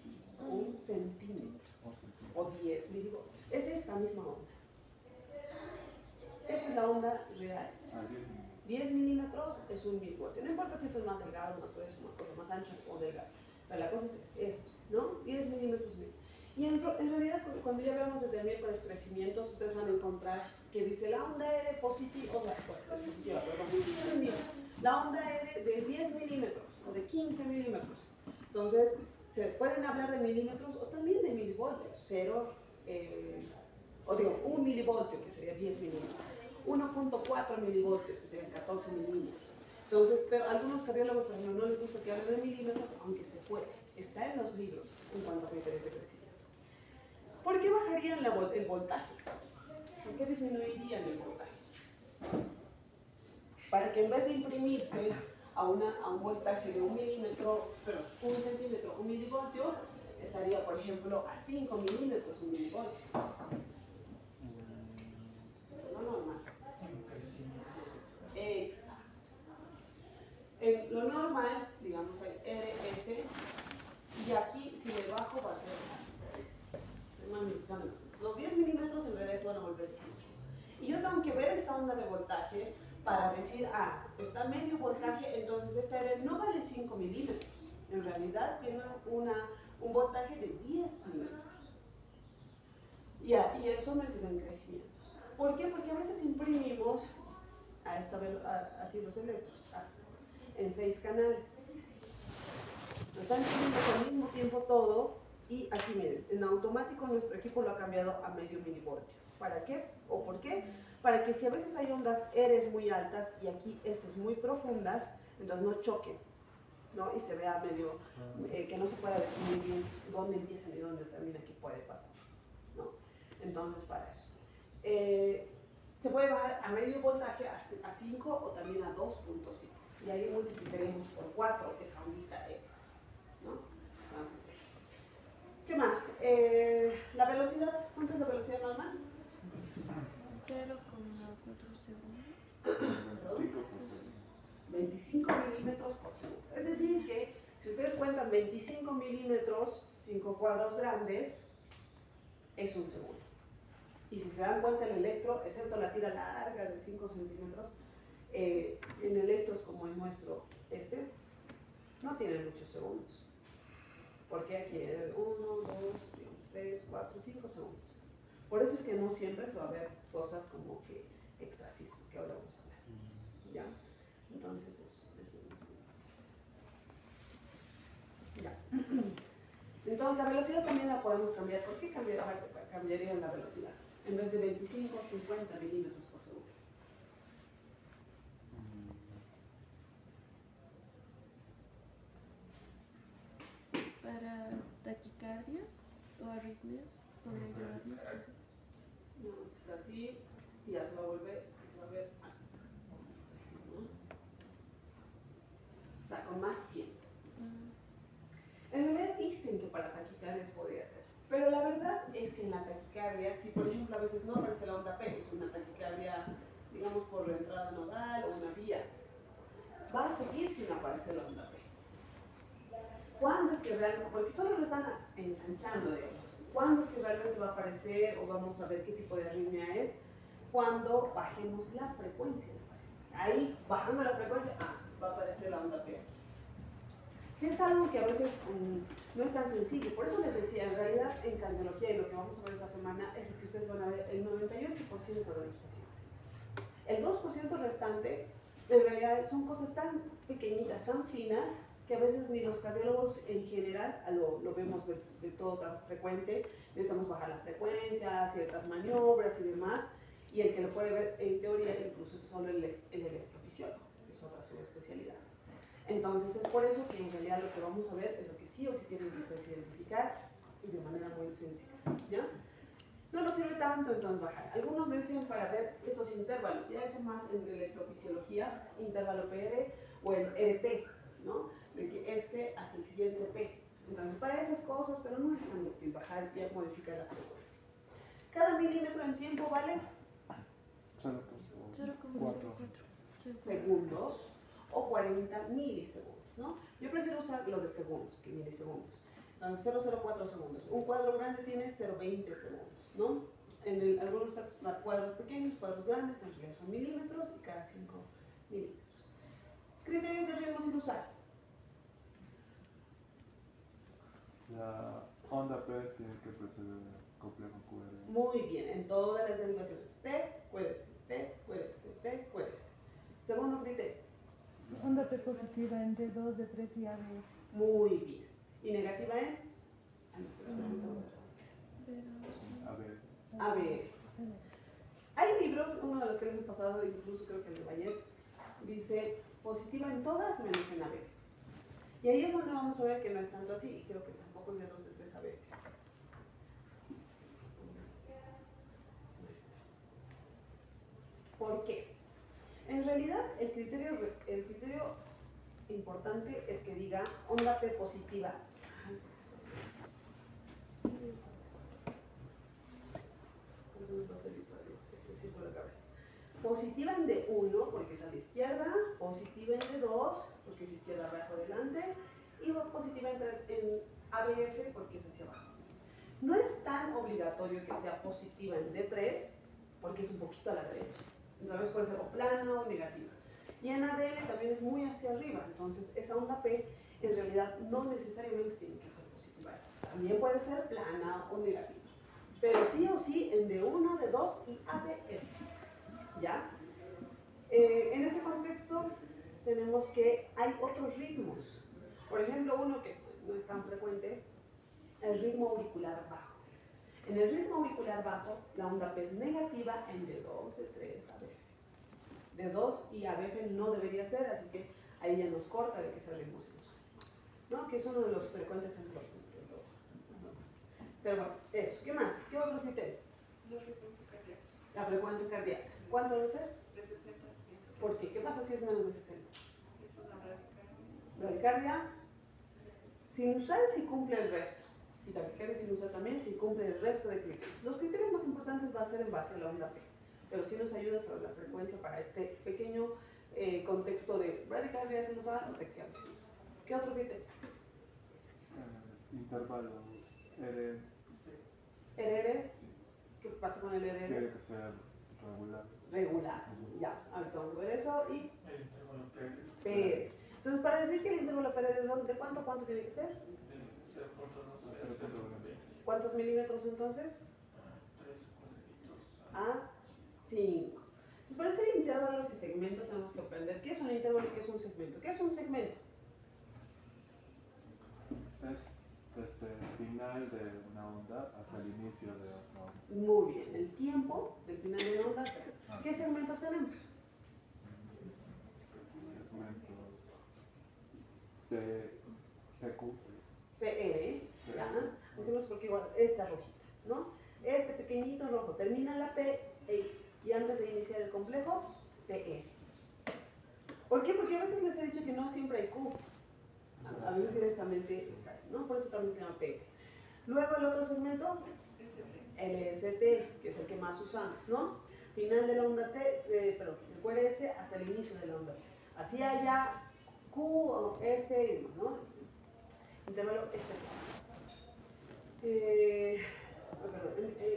Sí. un centímetro, Un centímetro. o 10 milivoltios. Es esta misma onda. Esta es la onda real. Ah, 10 milímetros. 10 milímetros es un milivoltio. No importa si esto es más delgado, más grueso, más cosa más ancha o delgado. Pero la cosa es esto, ¿no? 10 milímetros. Y en realidad, cuando ya veamos desde el miércoles crecimientos, ustedes van a encontrar que dice la onda R positiva, o sea, bueno, es positiva, perdón. La onda R de 10 milímetros o de 15 milímetros. Entonces, se pueden hablar de milímetros o también de milivoltios. 1 milivoltio, que sería 10 milímetros. 1.4 milivoltios, que serían 14 milímetros. Entonces, pero a algunos cardiólogos, por ejemplo, no les gusta que hablen de milímetros, aunque se puede. Está en los libros en cuanto a criterios de crecimiento. ¿Por qué bajarían el voltaje? ¿Por qué disminuirían el voltaje? Para que en vez de imprimirse a un voltaje de 1 milímetro, pero 1 centímetro, 1 milivoltio, estaría, por ejemplo, a 5 milímetros 1 milivoltio. es 5. Y yo tengo que ver esta onda de voltaje para decir, está medio voltaje, entonces esta R no vale 5 milímetros. En realidad tiene un voltaje de 10 milímetros. Ya, y eso me sirve en crecimientos. ¿Por qué? Porque a veces imprimimos así los electros, en 6 canales. Nos están imprimiendo al mismo tiempo todo, y aquí miren, en automático nuestro equipo lo ha cambiado a medio milivoltio. ¿Para qué? ¿O por qué? Para que si a veces hay ondas R's muy altas y aquí S's muy profundas, entonces no choquen, ¿no? Y se vea medio, que no se pueda definir bien dónde empiezan y dónde termina, que puede pasar, ¿no? Entonces, para eso. Se puede bajar a medio voltaje a 5 o también a 2.5. Y ahí multiplicaremos por 4 esa ondita E, ¿no? Entonces, ¿qué más? La velocidad, ¿cuánto es la velocidad normal? 0,4 segundos. 25 milímetros por segundo. Es decir que, si ustedes cuentan 25 milímetros, 5 cuadros grandes, es un segundo. Y si se dan cuenta, el electro, excepto la tira larga de 5 centímetros, en electros como el nuestro, no tiene muchos segundos. Porque aquí es 1, 2, 3, 4, 5 segundos. Por eso es que no siempre se va a ver cosas como que extracismos, que ahora vamos a hablar. ¿Ya? Entonces eso es ya. Entonces la velocidad también la podemos cambiar. ¿Por qué cambiaría la velocidad? En vez de 25, 50 milímetros por segundo. Para taquicardias o arritmias, podría ayudarnos. No, así, y ya se va a volver, se va a ver así, ¿no? O sea, con más tiempo. En realidad dicen que para taquicardias podría ser, pero la verdad es que en la taquicardia, si por ejemplo a veces no aparece la onda P, es una taquicardia, digamos, por la entrada nodal o una vía, va a seguir sin aparecer la onda P. ¿Cuándo es que realmente, porque solo lo están ensanchando, digamos, cuándo es que realmente va a aparecer o vamos a ver qué tipo de arritmia es? Cuando bajemos la frecuencia del paciente. Ahí, bajando la frecuencia, va a aparecer la onda P. Que es algo que a veces no es tan sencillo. Por eso les decía, en realidad en cardiología, y lo que vamos a ver esta semana, es lo que ustedes van a ver el 98% de los pacientes. El 2% restante, en realidad son cosas tan pequeñitas, tan finas, que a veces ni los cardiólogos en general lo vemos de todo tan frecuente. Necesitamos bajar la frecuencia, ciertas maniobras y demás, y el que lo puede ver en teoría incluso es solo el electrofisiólogo, que es otra subespecialidad. Entonces es por eso que en realidad lo que vamos a ver es lo que sí o sí tienen que ustedes identificar y de manera muy sencilla, ¿ya? No nos sirve tanto entonces bajar. Algunos me dicen para ver estos intervalos, ya eso más en electrofisiología, intervalo PR o el RT, ¿no? De que hasta el siguiente P. Entonces para esas cosas, pero no es tan útil bajar y modificar la frecuencia. Cada milímetro en tiempo vale 0,04 segundos o 40 milisegundos, ¿no? Yo prefiero usar lo de segundos que milisegundos. Entonces 0,04 segundos. Un cuadro grande tiene 0,20 segundos, ¿no? En algunos casos, cuadros pequeños, cuadros grandes, en realidad son milímetros y cada 5 milímetros. Criterios de riesgo sin usar. La onda P tiene que preceder complejo QR. Muy bien, en todas las derivaciones. P, cuélese, P, cuélese, P, cuélese. Segundo criterio. Onda P positiva en D2, D3 y ABS. Muy bien. ¿Y negativa en? A ver. A ver. Hay libros, uno de los que les he pasado, incluso creo que el de Vallés, dice positiva en todas menos en AB. Y ahí es donde vamos a ver que no es tanto así, y creo que tampoco es de 2 de 3 AB. ¿Por qué? En realidad, el criterio importante es que diga onda P positiva. Positiva en D1 porque es a la izquierda, positiva en D2 porque es izquierda abajo adelante y positiva en ABF porque es hacia abajo. No es tan obligatorio que sea positiva en D3 porque es un poquito a la derecha. Entonces puede ser o plana o negativa. Y en ABL también es muy hacia arriba, entonces esa onda P en realidad no necesariamente tiene que ser positiva. También puede ser plana o negativa. Pero sí o sí en D1, D2 y ABF. ¿Ya? En ese contexto tenemos que hay otros ritmos. Por ejemplo, uno que no es tan frecuente, el ritmo auricular bajo. En el ritmo auricular bajo, la onda P es negativa en D2, D3, ABF. D2 y ABF no debería ser, así que ahí ya nos corta de que sea ritmo sinusal, ¿no? Que es uno de los frecuentes en todo. Pero bueno, eso. ¿Qué más? ¿Qué otro criterio? La frecuencia cardíaca. La frecuencia cardíaca. ¿Cuánto debe ser? De 60 a 100. ¿Por qué? ¿Qué pasa si es menos de 60? Es una bradicardia. Bradicardia sinusal si cumple el resto. Y taquicardia sinusal también si cumple el resto de criterios. Los criterios más importantes va a ser en base a la onda P. Pero sí nos ayuda a saber la frecuencia para este pequeño contexto de bradicardia sinusal o taquicardia sinusal. ¿Qué otro criterio? Intervalo R. RR. ¿Qué pasa con el Tiene RR? que ser regular. Regular. Ya, ahorita vamos a ver eso. Y El intervalo PR PR. Entonces, para decir que el intervalo PR de cuánto a cuánto tiene que ser, de 0.2 a 0.20. ¿cuántos milímetros entonces? 3 cuadraditos A 5. Entonces, para hacer intervalos y segmentos tenemos que aprender qué es un intervalo y qué es un segmento. ¿Qué es un segmento? Es desde el final de una onda hasta el inicio de otra onda. Muy bien, el tiempo del final de la onda. ¿Qué segmentos tenemos? Segmentos de PQ. PR, ya, aunque no sé por qué igual, esta rojita, ¿no? Este pequeñito rojo termina en la P y antes de iniciar el complejo, PR. ¿Por qué? Porque a veces les he dicho que no siempre hay Q. A veces directamente está ahí, ¿no? Por eso también se llama PR. Luego el otro segmento, LST, que es el que más usamos, ¿no? Final de la onda T, perdón, el QRS hasta el inicio de la onda T. Así haya Q, S y demás, ¿no? Intervalo S.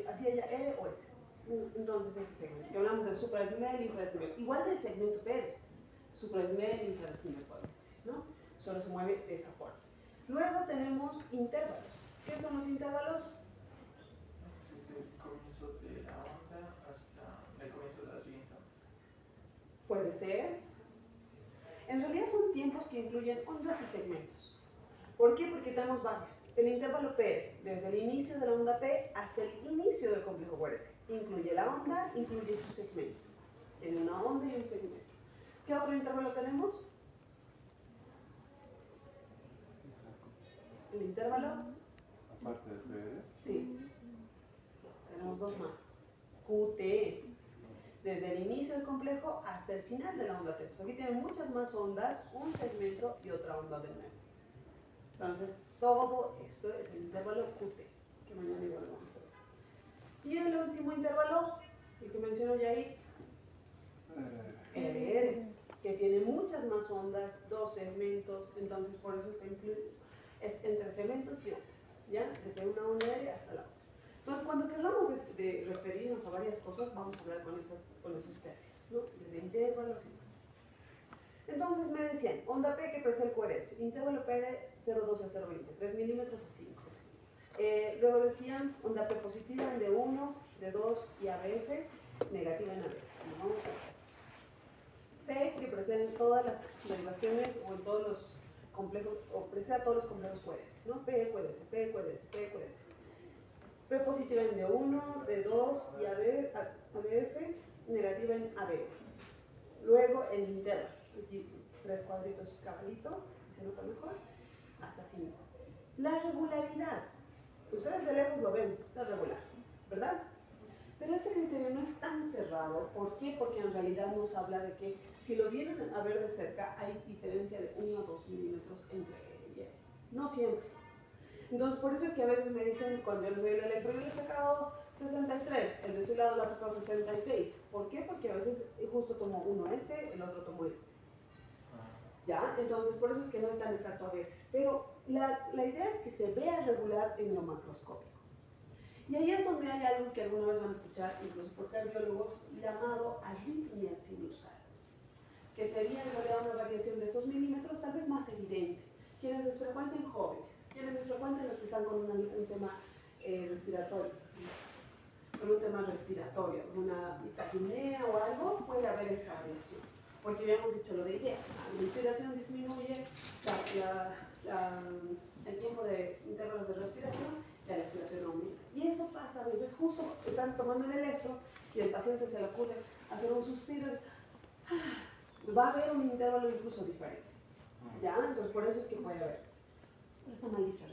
Así haya R o S. Entonces ese segmento, que hablamos de supraesnivel y infraesnivel. Igual del segmento P, supraesnivel y infraesnivel podemos decir, ¿no? Solo se mueve de esa forma. Luego tenemos intervalos. ¿Qué son los intervalos? Desde el comienzo de la onda hasta el comienzo de la siguiente onda. Puede ser. En realidad son tiempos que incluyen ondas y segmentos. ¿Por qué? Porque tenemos varias. El intervalo P, desde el inicio de la onda P hasta el inicio del complejo QRS. Incluye la onda, incluye su segmento. Tiene una onda y un segmento. ¿Qué otro intervalo tenemos? El intervalo, Aparte de PR. sí. Tenemos dos más. QT, desde el inicio del complejo hasta el final de la onda T. Pues aquí tienen muchas más ondas, un segmento y otra onda de nuevo. Entonces, todo esto es el intervalo QT, que mañana igual vamos a ver. Y el último intervalo, el que mencionó Yair, RR, que tiene muchas más ondas, dos segmentos, entonces por eso está incluido. Es entre segmentos y ondas, ¿ya? Desde una onda aérea hasta la otra. Entonces, cuando queramos de referirnos a varias cosas, vamos a hablar con esos términos, ¿no? Desde intervalos y más. Entonces me decían, onda P que precede el QRS, intervalo P de 0,12 a 0,20, 3 milímetros a 5. Luego decían, onda P positiva en D1, D2 y ABF, negativa en ABF. Nos vamos a P que precede en todas las derivaciones o en todos los complejos, o precede a todos los complejos QRS, ¿no? P, QRS, P, QRS, P, QRS. P positiva en D1, D2 y ABF, negativa en ABF. Luego el intervalo, aquí 3 cuadritos cabalito, se nota mejor, hasta 5. La regularidad, ustedes de lejos lo ven, está regular, ¿verdad? Pero este criterio no es tan cerrado, ¿por qué? Porque en realidad nos habla de que si lo vienen a ver de cerca hay diferencia de 1 o 2 milímetros entre él y él, no siempre. Entonces por eso es que a veces me dicen, cuando yo les doy el electro, yo le he sacado 63, el de su lado lo ha sacado 66. ¿Por qué? Porque a veces justo tomo uno este, el otro tomo este. ¿Ya? Entonces por eso es que no es tan exacto a veces. Pero la idea es que se vea regular en lo macroscópico. Y ahí es donde hay algo que alguna vez van a escuchar, incluso por cardiólogos, llamado arritmia sinusal, que sería en realidad una variación de estos milímetros, tal vez más evidente. Quienes es frecuente en jóvenes, quienes es frecuente en los que están con un tema respiratorio, con un tema respiratorio, una hiperapnea o algo, puede haber esta variación. Porque habíamos dicho lo de idea, la inspiración disminuye el tiempo de intervalos de respiración, la respiración aumenta. Y eso pasa a veces, justo están tomando el electro y el paciente se le ocurre hacer un suspiro, va a haber un intervalo incluso diferente. ¿Ya? Entonces por eso es que puede haber. Pero está mal dicho,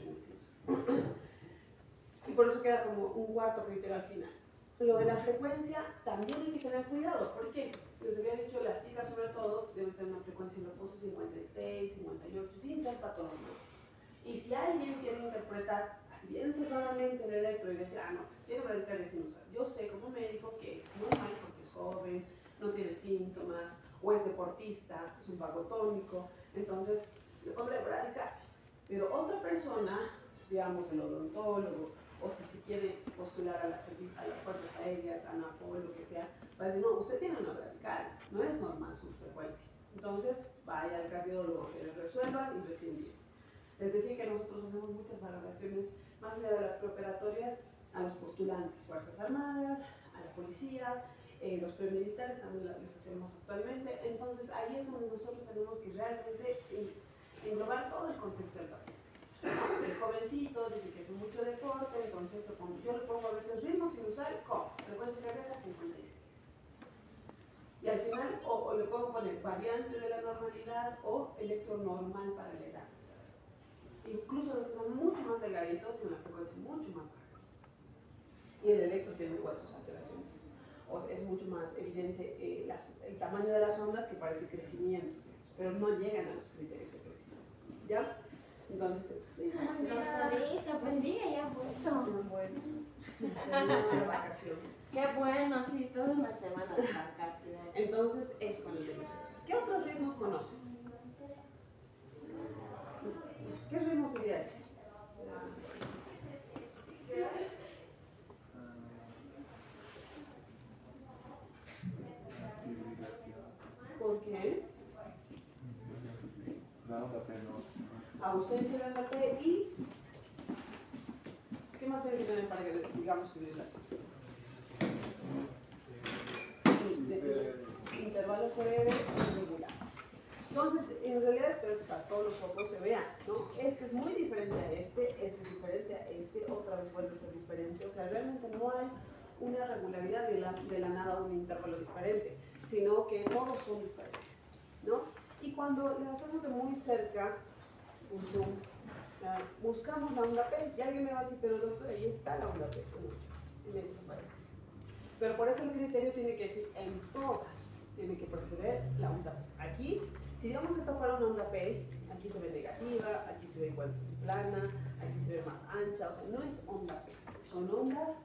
y por eso queda como un cuarto criterio al final. Lo de la frecuencia también hay que tener cuidado. ¿Por qué? Les había dicho, las chicas sobre todo deben tener una frecuencia en reposo 56, 58, sin ser patológico. Y si alguien quiere interpretar así bien cerradamente el electro y decir, no, tiene bradicardia sinusal, yo sé como médico que es normal porque es joven, no tiene síntomas, o es deportista, es un vagotónico, entonces le pondré bradicardia. Pero otra persona, digamos el odontólogo, o si se quiere postular a las fuerzas aéreas, a NAPOL, lo que sea, va a decir, no, usted tiene una bradicardia, no es normal su frecuencia. Entonces, vaya al cardiólogo que le resuelvan y recién viene. Es decir, que nosotros hacemos muchas valoraciones, más allá de las preoperatorias, a los postulantes, Fuerzas Armadas, a la policía, los premilitares también les hacemos actualmente. Entonces, ahí es donde nosotros tenemos que realmente englobar todo el contexto del paciente. Es jovencito, dice que hace mucho deporte, entonces yo le pongo a veces ritmo sinusal con frecuencia cardíaca 56. Y al final, o le puedo poner variante de la normalidad o electro normal para la edad. Incluso los que son mucho más delgaditos tienen una frecuencia mucho más baja. Y el electro tiene igual sus alteraciones. O es mucho más evidente el tamaño de las ondas que parece crecimiento, pero no llegan a los criterios de crecimiento. ¿Ya? Entonces eso. Rosadita, buen día, ya Bueno. Una vacación. Qué bueno, sí, toda una semana de vacaciones. Entonces, eso con el ritmo. ¿Qué otros ritmos conocen? ¿Qué ritmo sería este? ¿Por qué? La onda P no. Ausencia de onda P y ¿qué más tiene que tener para que digamos fibrilación? Intervalos severo irregular. Entonces, en realidad espero que para todos los focos se vean, ¿no? Este es muy diferente a este es diferente a este, otra vez vuelve a ser diferente. O sea, realmente no hay una regularidad de la nada un intervalo diferente, sino que todos son diferentes, ¿no? Y cuando le hacemos de muy cerca un zoom, buscamos la onda P, y alguien me va a decir, pero doctor, ahí está la onda P, en esto parece. Pero por eso el criterio tiene que decir en todas, tiene que preceder la onda P. Aquí, si digamos esto fuera una onda P, aquí se ve negativa, aquí se ve igual plana, aquí se ve más ancha, o sea, no es onda P, son ondas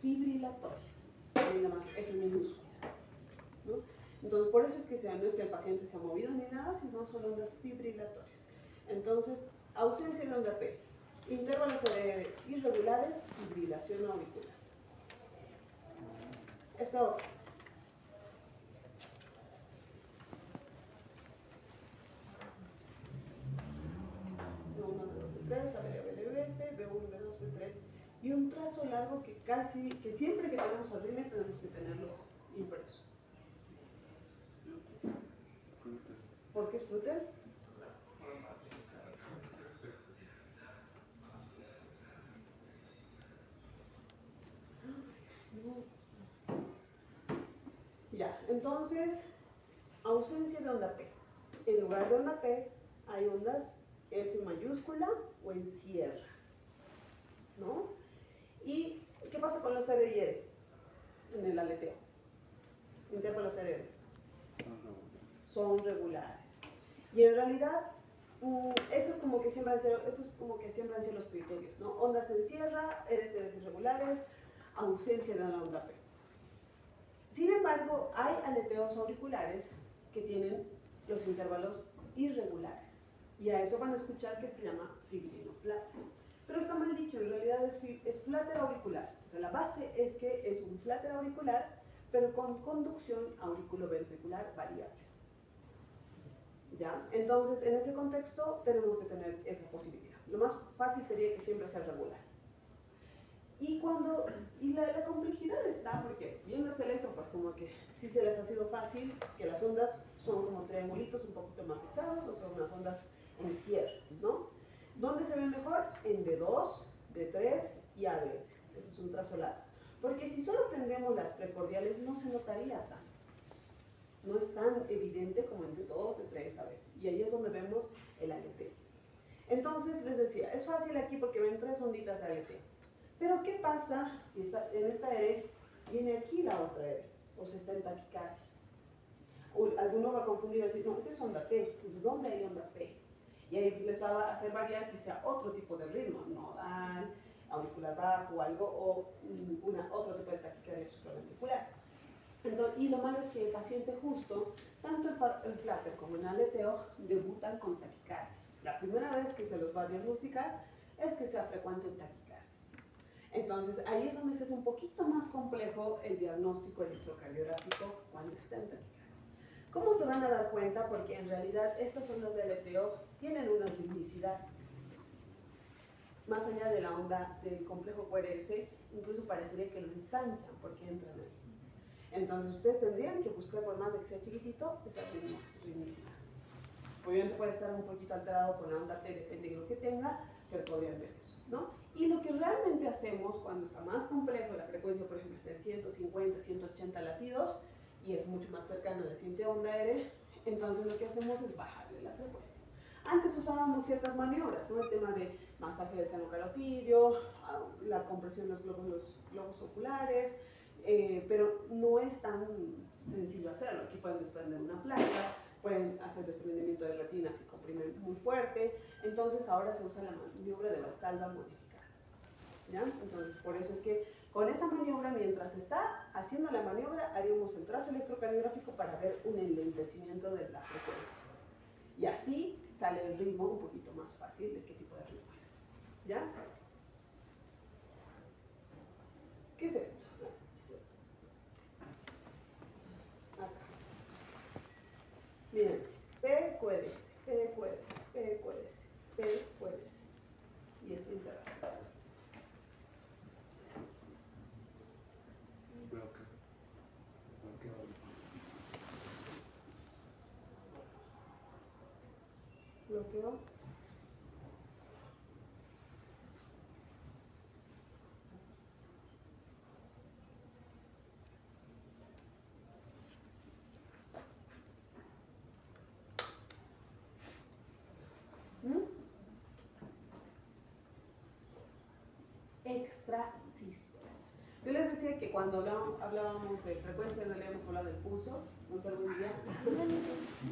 fibrilatorias, tiene más F minúscula, ¿no? Entonces, por eso es que no es que el paciente se ha movido ni nada, sino son ondas fibrilatorias. Entonces, ausencia de onda P, intervalos irregulares, fibrilación auricular. Esta otra. B1, B2, B3, ABLBF, B1, B2, B3. Y un trazo largo que siempre que tenemos arritmia tenemos que tenerlo impreso. ¿Por qué es Frutter? Ya, entonces, ausencia de onda P. En lugar de onda P, hay ondas F mayúscula o en sierra, ¿no? ¿Y qué pasa con los R y R en el aleteo? Intervalos R. Son regulares. Y en realidad, eso es como que siempre han sido los criterios, ¿no? Ondas en sierra, RCRs irregulares, ausencia de la onda P. Sin embargo, hay aleteos auriculares que tienen los intervalos irregulares. Y a eso van a escuchar que se llama fibrinoplastia. Pero está mal dicho, en realidad es fláter auricular. O sea, la base es que es un fláter auricular, pero con conducción auriculoventricular variable. ¿Ya? Entonces, en ese contexto tenemos que tener esa posibilidad. Lo más fácil sería que siempre sea regular. Y la complejidad está, porque viendo este electro, pues como que sí se les ha sido fácil, que las ondas son como triangulitos un poquito más echados, o son unas ondas en cierre, ¿no? ¿Dónde se ven mejor? En D2, D3 y AB. Este es un trasolado. Porque si solo tendríamos las precordiales, no se notaría tanto. No es tan evidente como en D2, D3, AB. Y ahí es donde vemos el ALT. Entonces, les decía, es fácil aquí porque ven 3 onditas de ALT. Pero, ¿qué pasa si en esta ERE viene aquí la otra ERE? O se está en taquicardia. Alguno va a confundir y va a decir, no, esta es onda T. Entonces, ¿dónde hay onda P? Y ahí les va a hacer variar que sea otro tipo de ritmo, nodal, auricular bajo o algo, o otro tipo de taquicardia supraventricular. Entonces, y lo malo es que el paciente justo, tanto el fláter como el aleteo, debutan con taquicardia. La primera vez que se los va a diagnosticar es que sea frecuente en taquicardia. Entonces, ahí es donde se hace un poquito más complejo el diagnóstico electrocardiográfico cuando está en taquicardia. ¿Cómo se van a dar cuenta? Porque en realidad estas ondas de aleteo tienen una ritmicidad. Más allá de la onda del complejo QRS, incluso parecería que lo ensanchan porque entran ahí. Entonces, ustedes tendrían que buscar, por más de que sea chiquitito, esa ritmicidad. Obviamente puede estar un poquito alterado con la onda T, depende de lo que tenga, pero podrían ver eso, ¿no? Y lo que realmente hacemos cuando está más complejo, la frecuencia, por ejemplo, está en 150, 180 latidos, y es mucho más cercano a la siguiente onda R, entonces lo que hacemos es bajarle la frecuencia. Antes usábamos ciertas maniobras, ¿no? El tema de masaje de seno carotidio, la compresión de los globos oculares, pero no es tan sencillo hacerlo. Aquí pueden desprender una placa, pueden hacer desprendimiento de retina si comprimen muy fuerte, entonces ahora se usa la maniobra de Valsalva modificada. ¿Ya? Entonces, por eso es que con esa maniobra, mientras está haciendo la maniobra, haríamos el trazo electrocardiográfico para ver un enlentecimiento de la frecuencia. Y así sale el ritmo un poquito más fácil de qué tipo de ritmo es. ¿Ya? ¿Qué es esto? Acá. Miren, P, QRS, P, QRS, P, QRS, P, QRS. Y es interrogante. Bloqueo. Extrasístole. Yo les decía que cuando hablábamos de frecuencia, no habíamos hablado del pulso, no te algún día.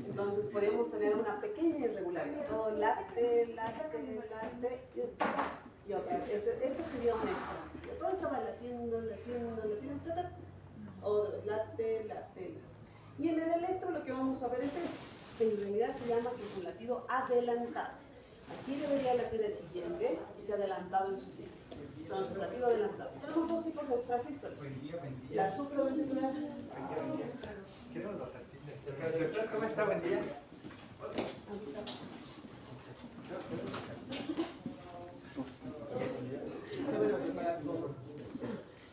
Entonces podríamos tener una pequeña irregularidad. Todo late, y otra vez. Ese sería un extrasístole. Todo estaba latiendo, o late. Y en el electro lo que vamos a ver es esto. En realidad se llama que es un latido adelantado. Aquí debería latir el siguiente y se ha adelantado el siguiente. Entonces, latido adelantado. Tenemos dos tipos de extrasístoles. La supraventricular. Doctor, ¿cómo está? Buen día.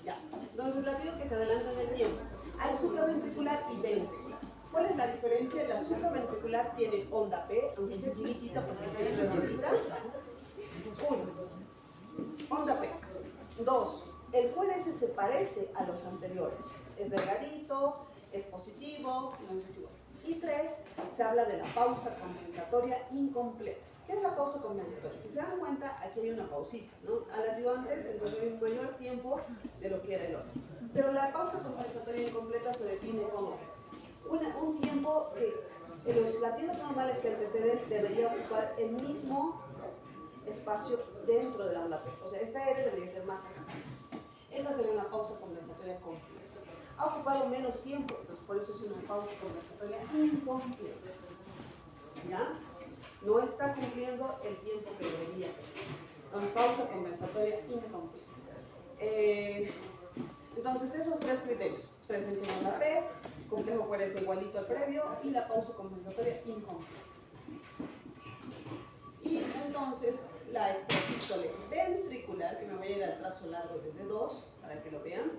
Ya. Entonces, latido que se adelanta en el tiempo. Hay supraventricular y ventricular. ¿Cuál es la diferencia? La supraventricular tiene onda P, aunque sea chiquitita porque es chiquitita. 1. Onda P. 2. El QRS se parece a los anteriores. Es delgadito, es positivo, no es igual. Y 3. Se habla de la pausa compensatoria incompleta. ¿Qué es la pausa compensatoria? Si se dan cuenta, aquí hay una pausita, ¿no? Ha latido antes, entonces hay un mayor tiempo de lo que era el otro. Pero la pausa compensatoria incompleta se define como un tiempo que los latidos normales que anteceden debería ocupar el mismo espacio dentro de la onda P. O sea, esta R debería ser más acá. Esa sería una pausa compensatoria completa. Ha ocupado menos tiempo, entonces por eso es una pausa compensatoria incompleta. ¿Ya? No está cumpliendo el tiempo que debería ser. Entonces, pausa compensatoria incompleta. Entonces, esos tres criterios: presencia de onda P, complejo QRS igualito al previo y la pausa compensatoria incompleta. Y entonces, la extrasístole ventricular, que me voy a ir al trazo largo desde 2 para que lo vean.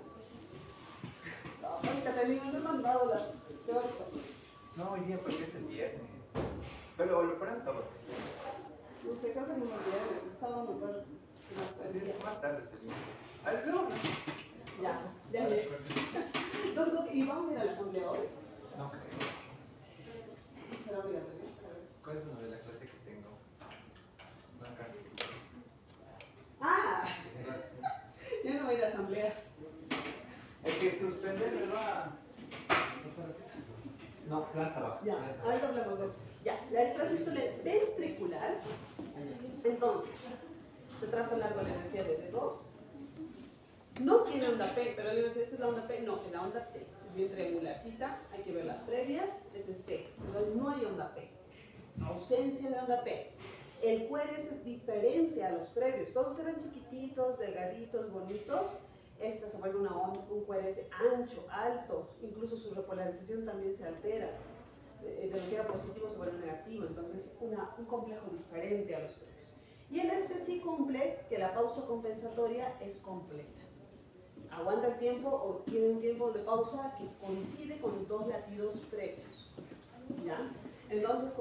No, Catalina, no he mandado las teóricas. No, hoy día porque es el viernes. Pero lo ponen sábado. No sé, creo que no me olvidé. El sábado me acuerdo. Más tarde sería. Ay, luego. Ya. Entonces, ¿y vamos a ir a la asamblea hoy? No creo. ¿Será obligatorio? ¿Cuál es la clase que tengo? No, casi. ¡Ah! Yo no voy a ir a asambleas. El que suspender me va. No, planta baja. Ya, ahorita hablamos de. Ya, la extrasístole ventricular. Entonces, este trazo largo le decía desde 2. No tiene onda P, pero le decía, esta es la onda P. No, es la onda T. Es bien triangularcita, hay que ver las previas. Este es T. Entonces, no hay onda P. Ausencia de onda P. El QRS es diferente a los previos. Todos eran chiquititos, delgaditos, bonitos. Esta se vuelve un QRS ancho, alto. Incluso su repolarización también se altera. De lo que era positivo se vuelve negativo. Entonces, un complejo diferente a los previos. Y en este sí cumple que la pausa compensatoria es completa. Aguanta el tiempo o tiene un tiempo de pausa que coincide con 2 latidos previos. ¿Ya? Entonces,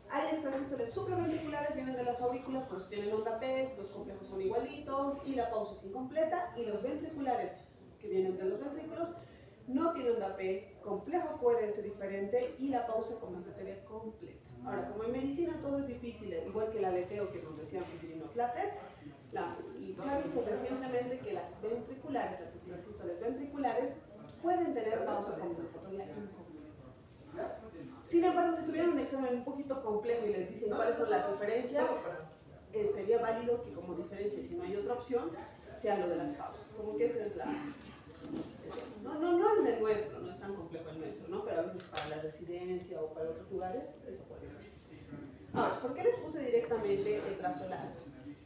hay extrasístoles supraventriculares, vienen de las aurículas, pues tienen onda P, los complejos son igualitos y la pausa es incompleta. Y los ventriculares, que vienen de los ventrículos, no tienen onda P, complejo puede ser diferente y la pausa compensatoria completa. Ahora, como en medicina todo es difícil, igual que el aleteo que nos decía Pirino Plater, y se ha visto recientemente que las ventriculares, las extrasístoles ventriculares, pueden tener pausa compensatoria incompleta. Sin embargo, si tuvieran un examen un poquito complejo y les dicen cuáles son las diferencias, sería válido que como diferencia, si no hay otra opción, sea lo de las pausas. Como que esa es la... No en el nuestro, no es tan complejo el nuestro, ¿no? Pero a veces para la residencia o para otros lugares, eso puede ser. Ahora, ¿por qué les puse directamente el trazo largo?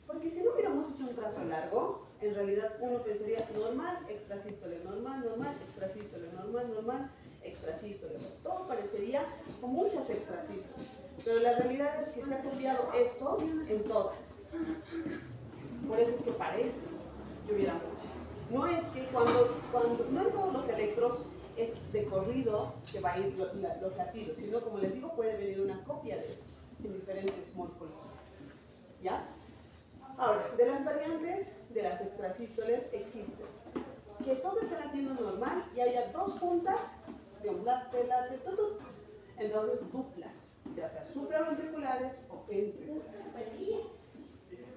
Porque si no hubiéramos hecho un trazo largo, en realidad uno pensaría normal, extrasístole, normal, normal, extrasístole, normal, normal, extrasístole. O sea, todo parecería con muchas extrasístoles. Pero la realidad es que se ha copiado esto en todas. Por eso es que parece que hubiera muchas. No es que no en todos los electros es de corrido que va a ir los latidos, sino como les digo, puede venir una copia de eso en diferentes morfologías. ¿Ya? Ahora, de las variantes de las extrasístoles existen que todo esté latiendo normal y haya 2 puntas de un late, tutut. Entonces, duplas, ya sea supraventriculares o ventriculares.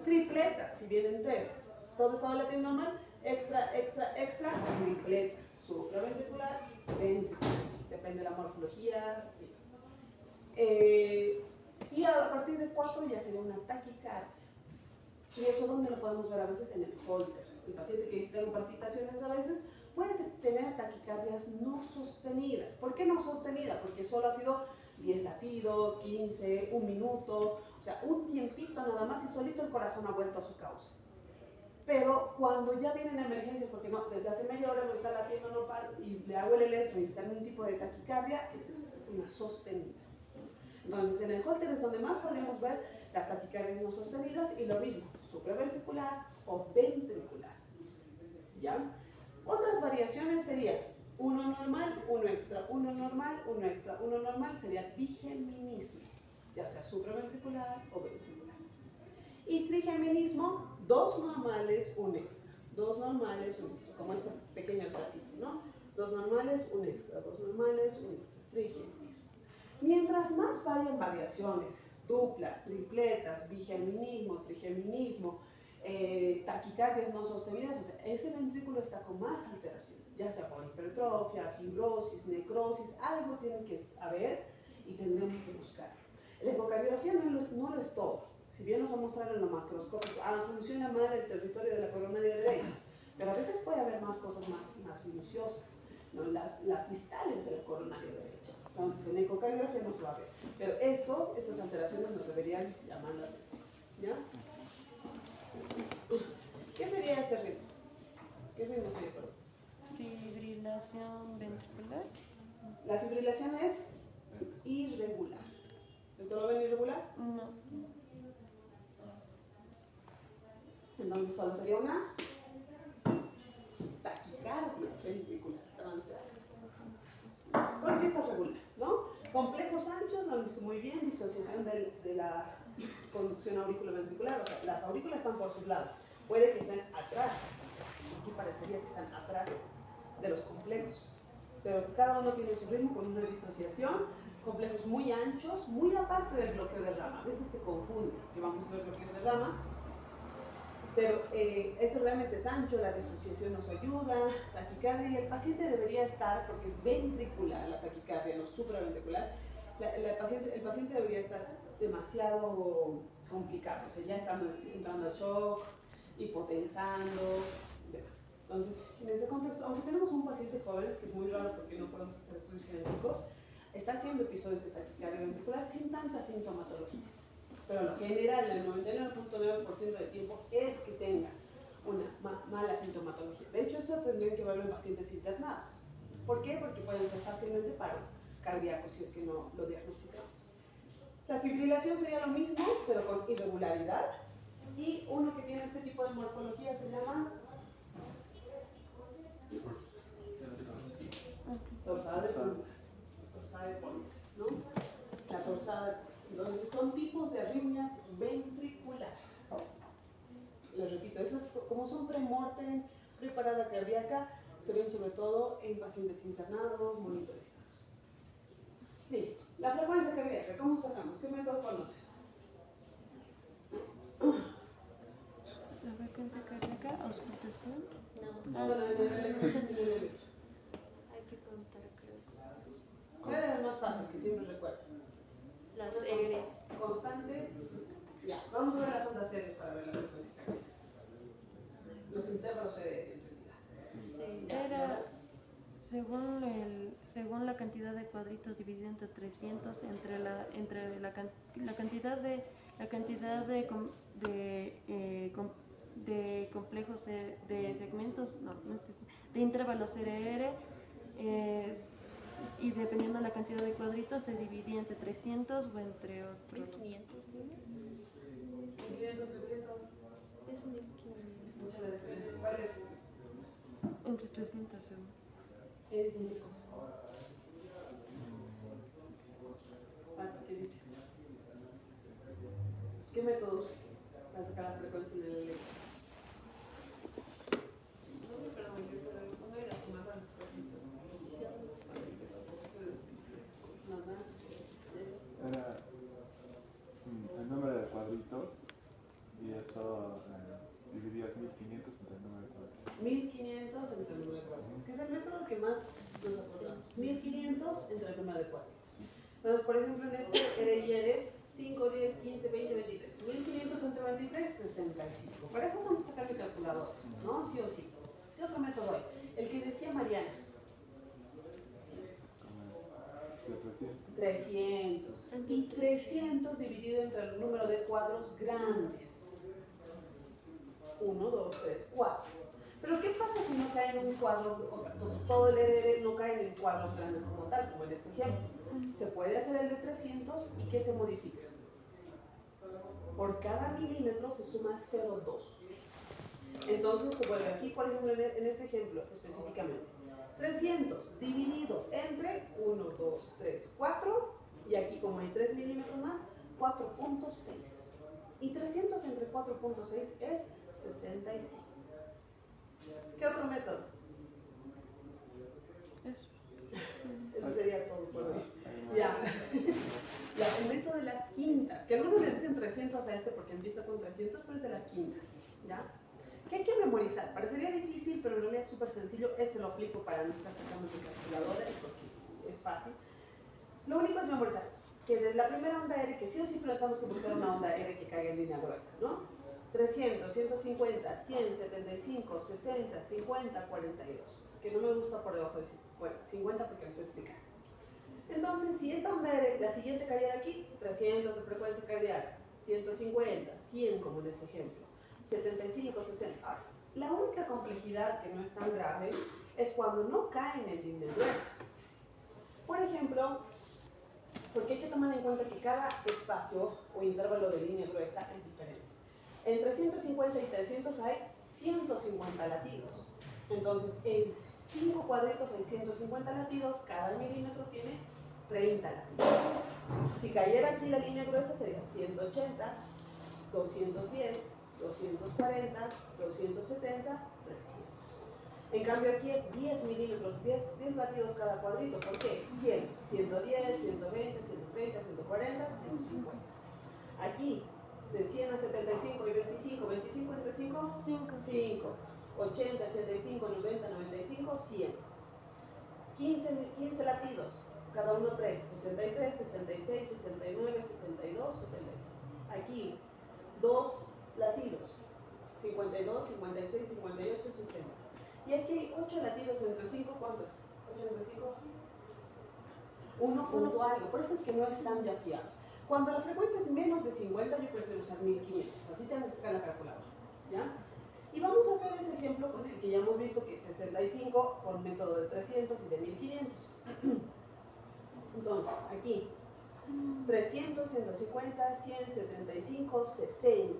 Tripletas, si vienen 3, todo está latiendo normal, extra, extra, extra, tripleta, supraventricular, ventricular, depende de la morfología. Y a partir de 4 ya sería una taquicardia. Y eso donde lo podemos ver a veces en el Holter. El paciente que dice tengo palpitaciones a veces puede tener taquicardias no sostenidas. ¿Por qué no sostenida? Porque solo ha sido 10 latidos, 15, 1 minuto, o sea, un tiempito nada más y solito el corazón ha vuelto a su causa. Pero cuando ya vienen emergencias, porque no, desde hace media hora no está latiendo normal y le hago el electro y está en un tipo de taquicardia, esa es una sostenida. Entonces, en el Holter es donde más podemos ver las taquicardias no sostenidas y lo mismo, supraventricular o ventricular. ¿Ya? Otras variaciones serían uno normal, uno extra, uno normal, uno extra, uno normal, sería bigeminismo, ya sea supraventricular o ventricular. Y trigeminismo, 2 normales, un extra, 2 normales, un extra, como este pequeño tracito, ¿no? 2 normales, un extra, 2 normales, un extra, trigeminismo. Mientras más vayan variaciones, duplas, tripletas, bigeminismo, trigeminismo, taquicardias no sostenidas, o sea, ese ventrículo está con más alteración, ya sea por hipertrofia, fibrosis, necrosis, algo tiene que haber y tendremos que buscar. La ecocardiografía no lo es todo, si bien nos va a mostrar en lo macroscópico, funciona mal el territorio de la coronaria derecha, pero a veces puede haber más cosas más minuciosas, ¿no? Las distales de la coronaria derecha. Entonces, en ecocardiografía no se va a ver. Pero estas alteraciones nos deberían llamar la atención. ¿Ya? sería este ritmo? ¿Qué ritmo sería, perdón? Fibrilación ventricular. La fibrilación es irregular. ¿Esto lo ven irregular? No. Entonces solo sería una taquicardia ventricular. Está avanzada. ¿Por qué está regular? ¿No? Complejos anchos, lo han visto muy bien, disociación de la conducción auriculoventricular. O sea, las aurículas están por sus lados. Puede que estén atrás. Aquí parecería que están atrás de los complejos. Pero cada uno tiene su ritmo con una disociación. Complejos muy anchos, muy aparte del bloqueo de rama. A veces se confunde que vamos a ver bloqueos de rama. Pero este realmente es ancho, la disociación nos ayuda, taquicardia, y el paciente debería estar, porque es ventricular la taquicardia, no supraventricular, el paciente debería estar demasiado complicado, o sea, ya entrando al shock, hipotensando, demás. Entonces, en ese contexto, aunque tenemos un paciente joven, que es muy raro porque no podemos hacer estudios genéticos, está haciendo episodios de taquicardia ventricular sin tanta sintomatología. Pero lo general, el 99.9% del tiempo es que tenga una mala sintomatología. De hecho, esto tendrían que verlo en pacientes internados. ¿Por qué? Porque pueden ser fácilmente paro cardíaco si es que no lo diagnosticamos. La fibrilación sería lo mismo, pero con irregularidad. Y uno que tiene este tipo de morfología se llama torsada de puntas. Torsada de puntas, ¿no? La torsada de puntas. Entonces, son tipos de arritmias ventriculares. Les repito, esas como son premortem, preparada cardíaca, se ven sobre todo en pacientes internados, monitorizados. Listo. La frecuencia cardíaca, ¿cómo sacamos? ¿Qué método conoce? La frecuencia cardíaca, auscultación. No, Bueno, hay que contar, creo. ¿Cuál es el más fácil que siempre recuerdo? Las R. Constante. Ya, vamos a ver las ondas series para ver la frecuencia cardíaca. Los intervalos de intensidad. Era según la cantidad de cuadritos dividido entre 300 entre la cantidad de complejos de segmentos, de intervalos RR, y dependiendo de la cantidad de cuadritos se dividía entre 300 o entre otros. 1500, ¿no? 500, 300. Es 1500. Mucha la diferencia. ¿Cuál es? Entre 300 según. ¿Qué dicen, chicos? Pati, ¿qué dices? ¿Qué método usas para sacar la frecuencia del electro? No, perdón, ¿cómo era? Sumaba las cositas. Nada. Era el número de cuadritos y eso dividías 1500 entre el número de cuadritos. 1500 entre el número de cuadritos, que es el método que más nos acordamos. 1500 entre el número de cuadritos. Entonces, por ejemplo, en este R y R, 5, 10, 15, 20, 23. 1500 entre 23, 65. Para eso vamos a sacar mi calculadora, ¿no? Sí o sí. ¿Qué otro método hay? El que decía Mariana. De 300. 300. Y 300 dividido entre el número de cuadros grandes. 1, 2, 3, 4. Pero ¿qué pasa si no cae en un cuadro? O sea, todo el RR no cae en cuadros grandes como tal, como en este ejemplo. Se puede hacer el de 300 y ¿qué se modifica? Por cada milímetro se suma 0,2. Entonces se vuelve aquí, por ejemplo, en este ejemplo específicamente. 300 dividido entre 1, 2, 3, 4. Y aquí como hay 3 milímetros más, 4.6. Y 300 entre 4.6 es 65. ¿Qué otro método? Eso sería todo por hoy. Ya. El método de las quintas, que algunos le dicen 300 a este porque empieza con 300, pero es de las quintas. ¿Ya? ¿Qué hay que memorizar? Parecería difícil, pero en realidad es súper sencillo. Este lo aplico para no estar sacando mi calculadora porque es fácil. Lo único es memorizar que desde la primera onda R, que sí o sí tenemos que buscar una onda R que caiga en línea gruesa, ¿no? 300, 150, 100, 75, 60, 50, 42. Que no me gusta por debajo de 50 porque les voy a explicar. Entonces, si esta onda R, la siguiente cayera aquí, 300 de frecuencia cardíaca, 150, 100 como en este ejemplo, 75, 60. Ahora, La única complejidad que no es tan grave es cuando no caen en línea gruesa. Por ejemplo, porque hay que tomar en cuenta que cada espacio o intervalo de línea gruesa es diferente. Entre 150 y 300 hay 150 latidos. Entonces, en 5 cuadritos hay 150 latidos, cada milímetro tiene 30 latidos. Si cayera aquí la línea gruesa sería 180, 210, 240, 270, 300. En cambio aquí es 10 milímetros, 10 latidos cada cuadrito. ¿Por qué? 100, 110, 120, 130, 140, 150. Aquí, de 100 a 75 y 25, 25 entre 5, 5. 80, 85, 90, 95, 100. 15 latidos, cada uno 3, 63, 66, 69, 72, 76. Aquí, 2 latidos, 52, 56, 58, 60. Y aquí hay 8 latidos entre 5, ¿cuánto es? 8 entre 5, 1 punto algo, por eso es que no es tan ya fiable. Cuando la frecuencia es menos de 50, yo prefiero usar 1500, así tienes que sacar la calculadora, ¿ya? Y vamos a hacer ese ejemplo con el que ya hemos visto que es 65 con método de 300 y de 1500. Entonces, aquí, 300, 150, 100, 75, 60.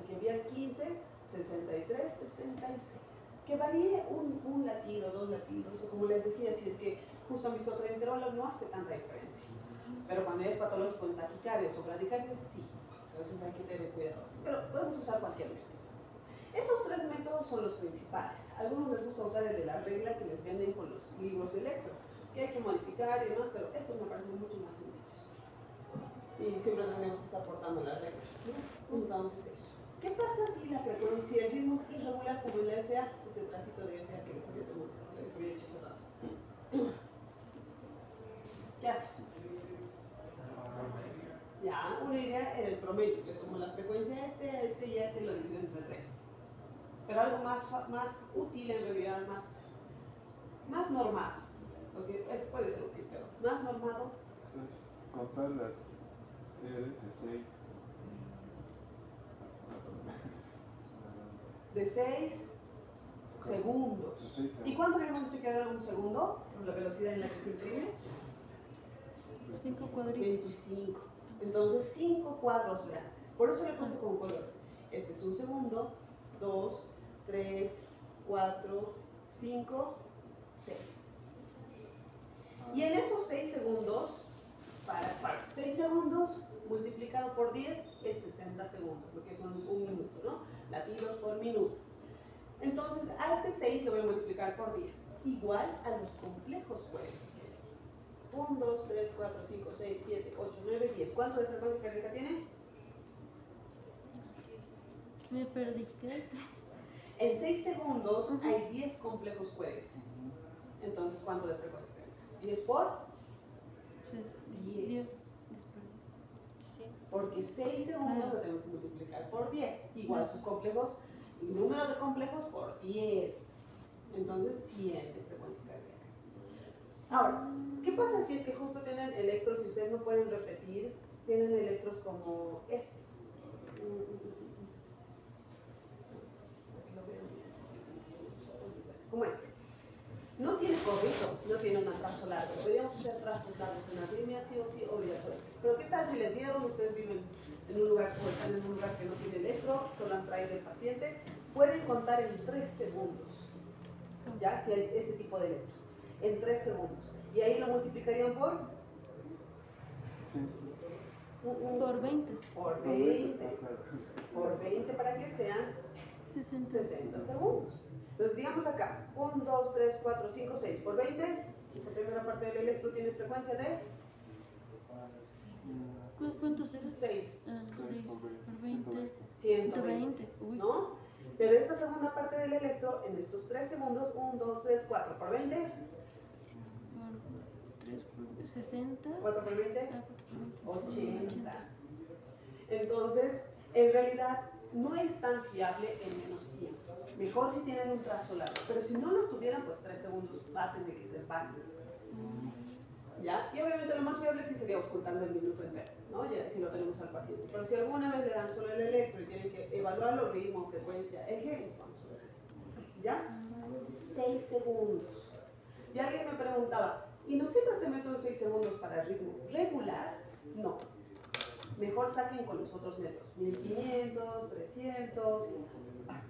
Aquí había 15, 63, 66. Que varíe un latido, 2 latidos, o como les decía, si es que justo han visto otro intervalo, no hace tanta diferencia. Pero cuando es patológico en taquicardias o bradicardias, sí. Entonces hay que tener cuidado. Pero podemos usar cualquier método. Esos 3 métodos son los principales. A algunos les gusta usar el de la regla que les venden con los libros de electro, que hay que modificar y demás, pero estos me parecen mucho más sencillos. Y siempre tenemos que estar portando la regla, ¿no? Entonces eso. ¿Qué pasa si la frecuencia, el ritmo es irregular como el FA, este tracito de FA que les había dicho hace rato? ¿Qué hace? Ya, una idea era el promedio, le tomo la frecuencia a este y a este lo divido entre 3. Pero algo más útil en realidad, más normado, porque puede ser útil, pero más normado. Es contar las R's de 6 segundos. De 6 segundos. ¿Y cuánto habíamos dicho que era un segundo? La velocidad en la que se imprime. 5 cuadritos. 25. Entonces 5 cuadros grandes. Por eso le he puesto con colores. Este es un segundo, 2, 3, 4, 5, 6. Y en esos 6 segundos, para 6 segundos multiplicado por 10 es 60 segundos, porque son un minuto, ¿no? Latidos por minuto. Entonces a este 6 lo voy a multiplicar por 10, igual a los complejos cuales tiene. 1, 2, 3, 4, 5, 6, 7, 8, 9, 10. ¿Cuánto de frecuencia cardíaca tiene? Me perdí, ¿qué? En 6 segundos hay 10 complejos cuales. Entonces, ¿cuánto de frecuencia cardíaca? 10 por Sí. 10. Porque 6 segundos lo tenemos que multiplicar por 10. Igual sus complejos, el número de complejos por 10. Entonces 100 de frecuencia cardíaca. Ahora, ¿qué pasa si es que justo tienen electros y ustedes no pueden repetir? Tienen electros como este. Como este. No tiene corrito, no tiene un atraso largo. Deberíamos hacer trazos largos en la arritmia, sí o sí, obligatorio. Pero ¿qué tal si les dieron, ustedes viven en un lugar, o están en un lugar que no tiene electro, solo han traído el paciente? Pueden contar en 3 segundos, ¿ya? Si hay este tipo de electros, en 3 segundos. Y ahí lo multiplicarían por... Por 20. Por 20. Por 20 para que sean 60 segundos. Entonces, digamos acá, 1, 2, 3, 4, 5, 6 por 20. Esta primera parte del electro tiene frecuencia de ¿Cuántos eran? 6. 6 por 20. 120. Uy. ¿No? Pero esta segunda parte del electro, en estos 3 segundos, 1, 2, 3, 4 por 20. Por 3 por 60. 4 por 20. 4 por 20. 80. Entonces, en realidad, no es tan fiable en menos tiempo. Mejor si tienen un trazo largo, pero si no lo tuvieran, pues 3 segundos va a tener que ser válido. ¿Ya? Y obviamente lo más fiable sí sería ocultando el minuto entero, ¿no? Ya si lo tenemos al paciente. Pero si alguna vez le dan solo el electro y tienen que evaluarlo, ritmo, frecuencia, eje, pues vamos a ver así. ¿Ya? 6 segundos. Y alguien me preguntaba, ¿y no sirve este método 6 segundos para ritmo regular? No. Mejor saquen con los otros métodos. 1500, 300 y más.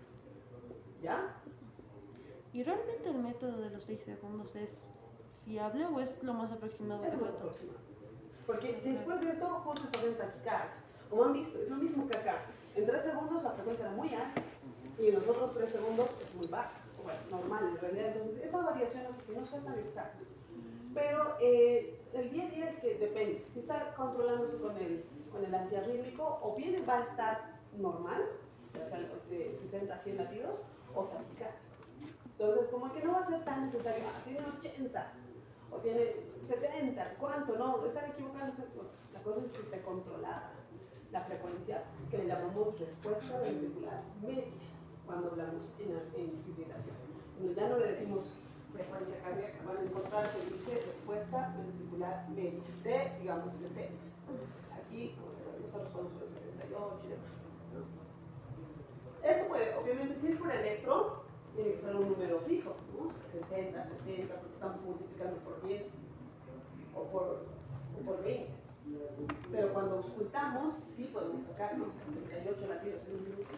¿Ya? ¿Y realmente el método de los 6 segundos es fiable o es lo más aproximado Es que lo más puede? aproximado. Porque después de esto, justo está en taquicardia. Como han visto, es lo mismo que acá. En 3 segundos la frecuencia era muy alta y en los otros 3 segundos es muy baja. Bueno, normal en realidad. Entonces, esa variación hace que no sea tan exacta. Pero el día a día es que depende. Si está controlándose con el antiarrítmico, o bien va a estar normal, ya sea de 60 a 100 latidos, o taquicárdico. Entonces, como que no va a ser tan necesario, tiene 80 o tiene 70, ¿cuánto? No, están equivocándose. La cosa es que esté controlada la frecuencia, que le llamamos respuesta ventricular media, cuando hablamos en fibrilación. Ya no le decimos frecuencia cardíaca, van a encontrar que dice respuesta ventricular media, de, digamos, 60. Aquí nosotros ponemos 68 y demás, ¿no? Esto puede, obviamente, si es por electro, tiene que ser un número fijo, ¿no? 60, 70, porque estamos multiplicando por 10 o por 20. Pero cuando auscultamos, sí podemos sacar, ¿no? 68 latidos en un minuto.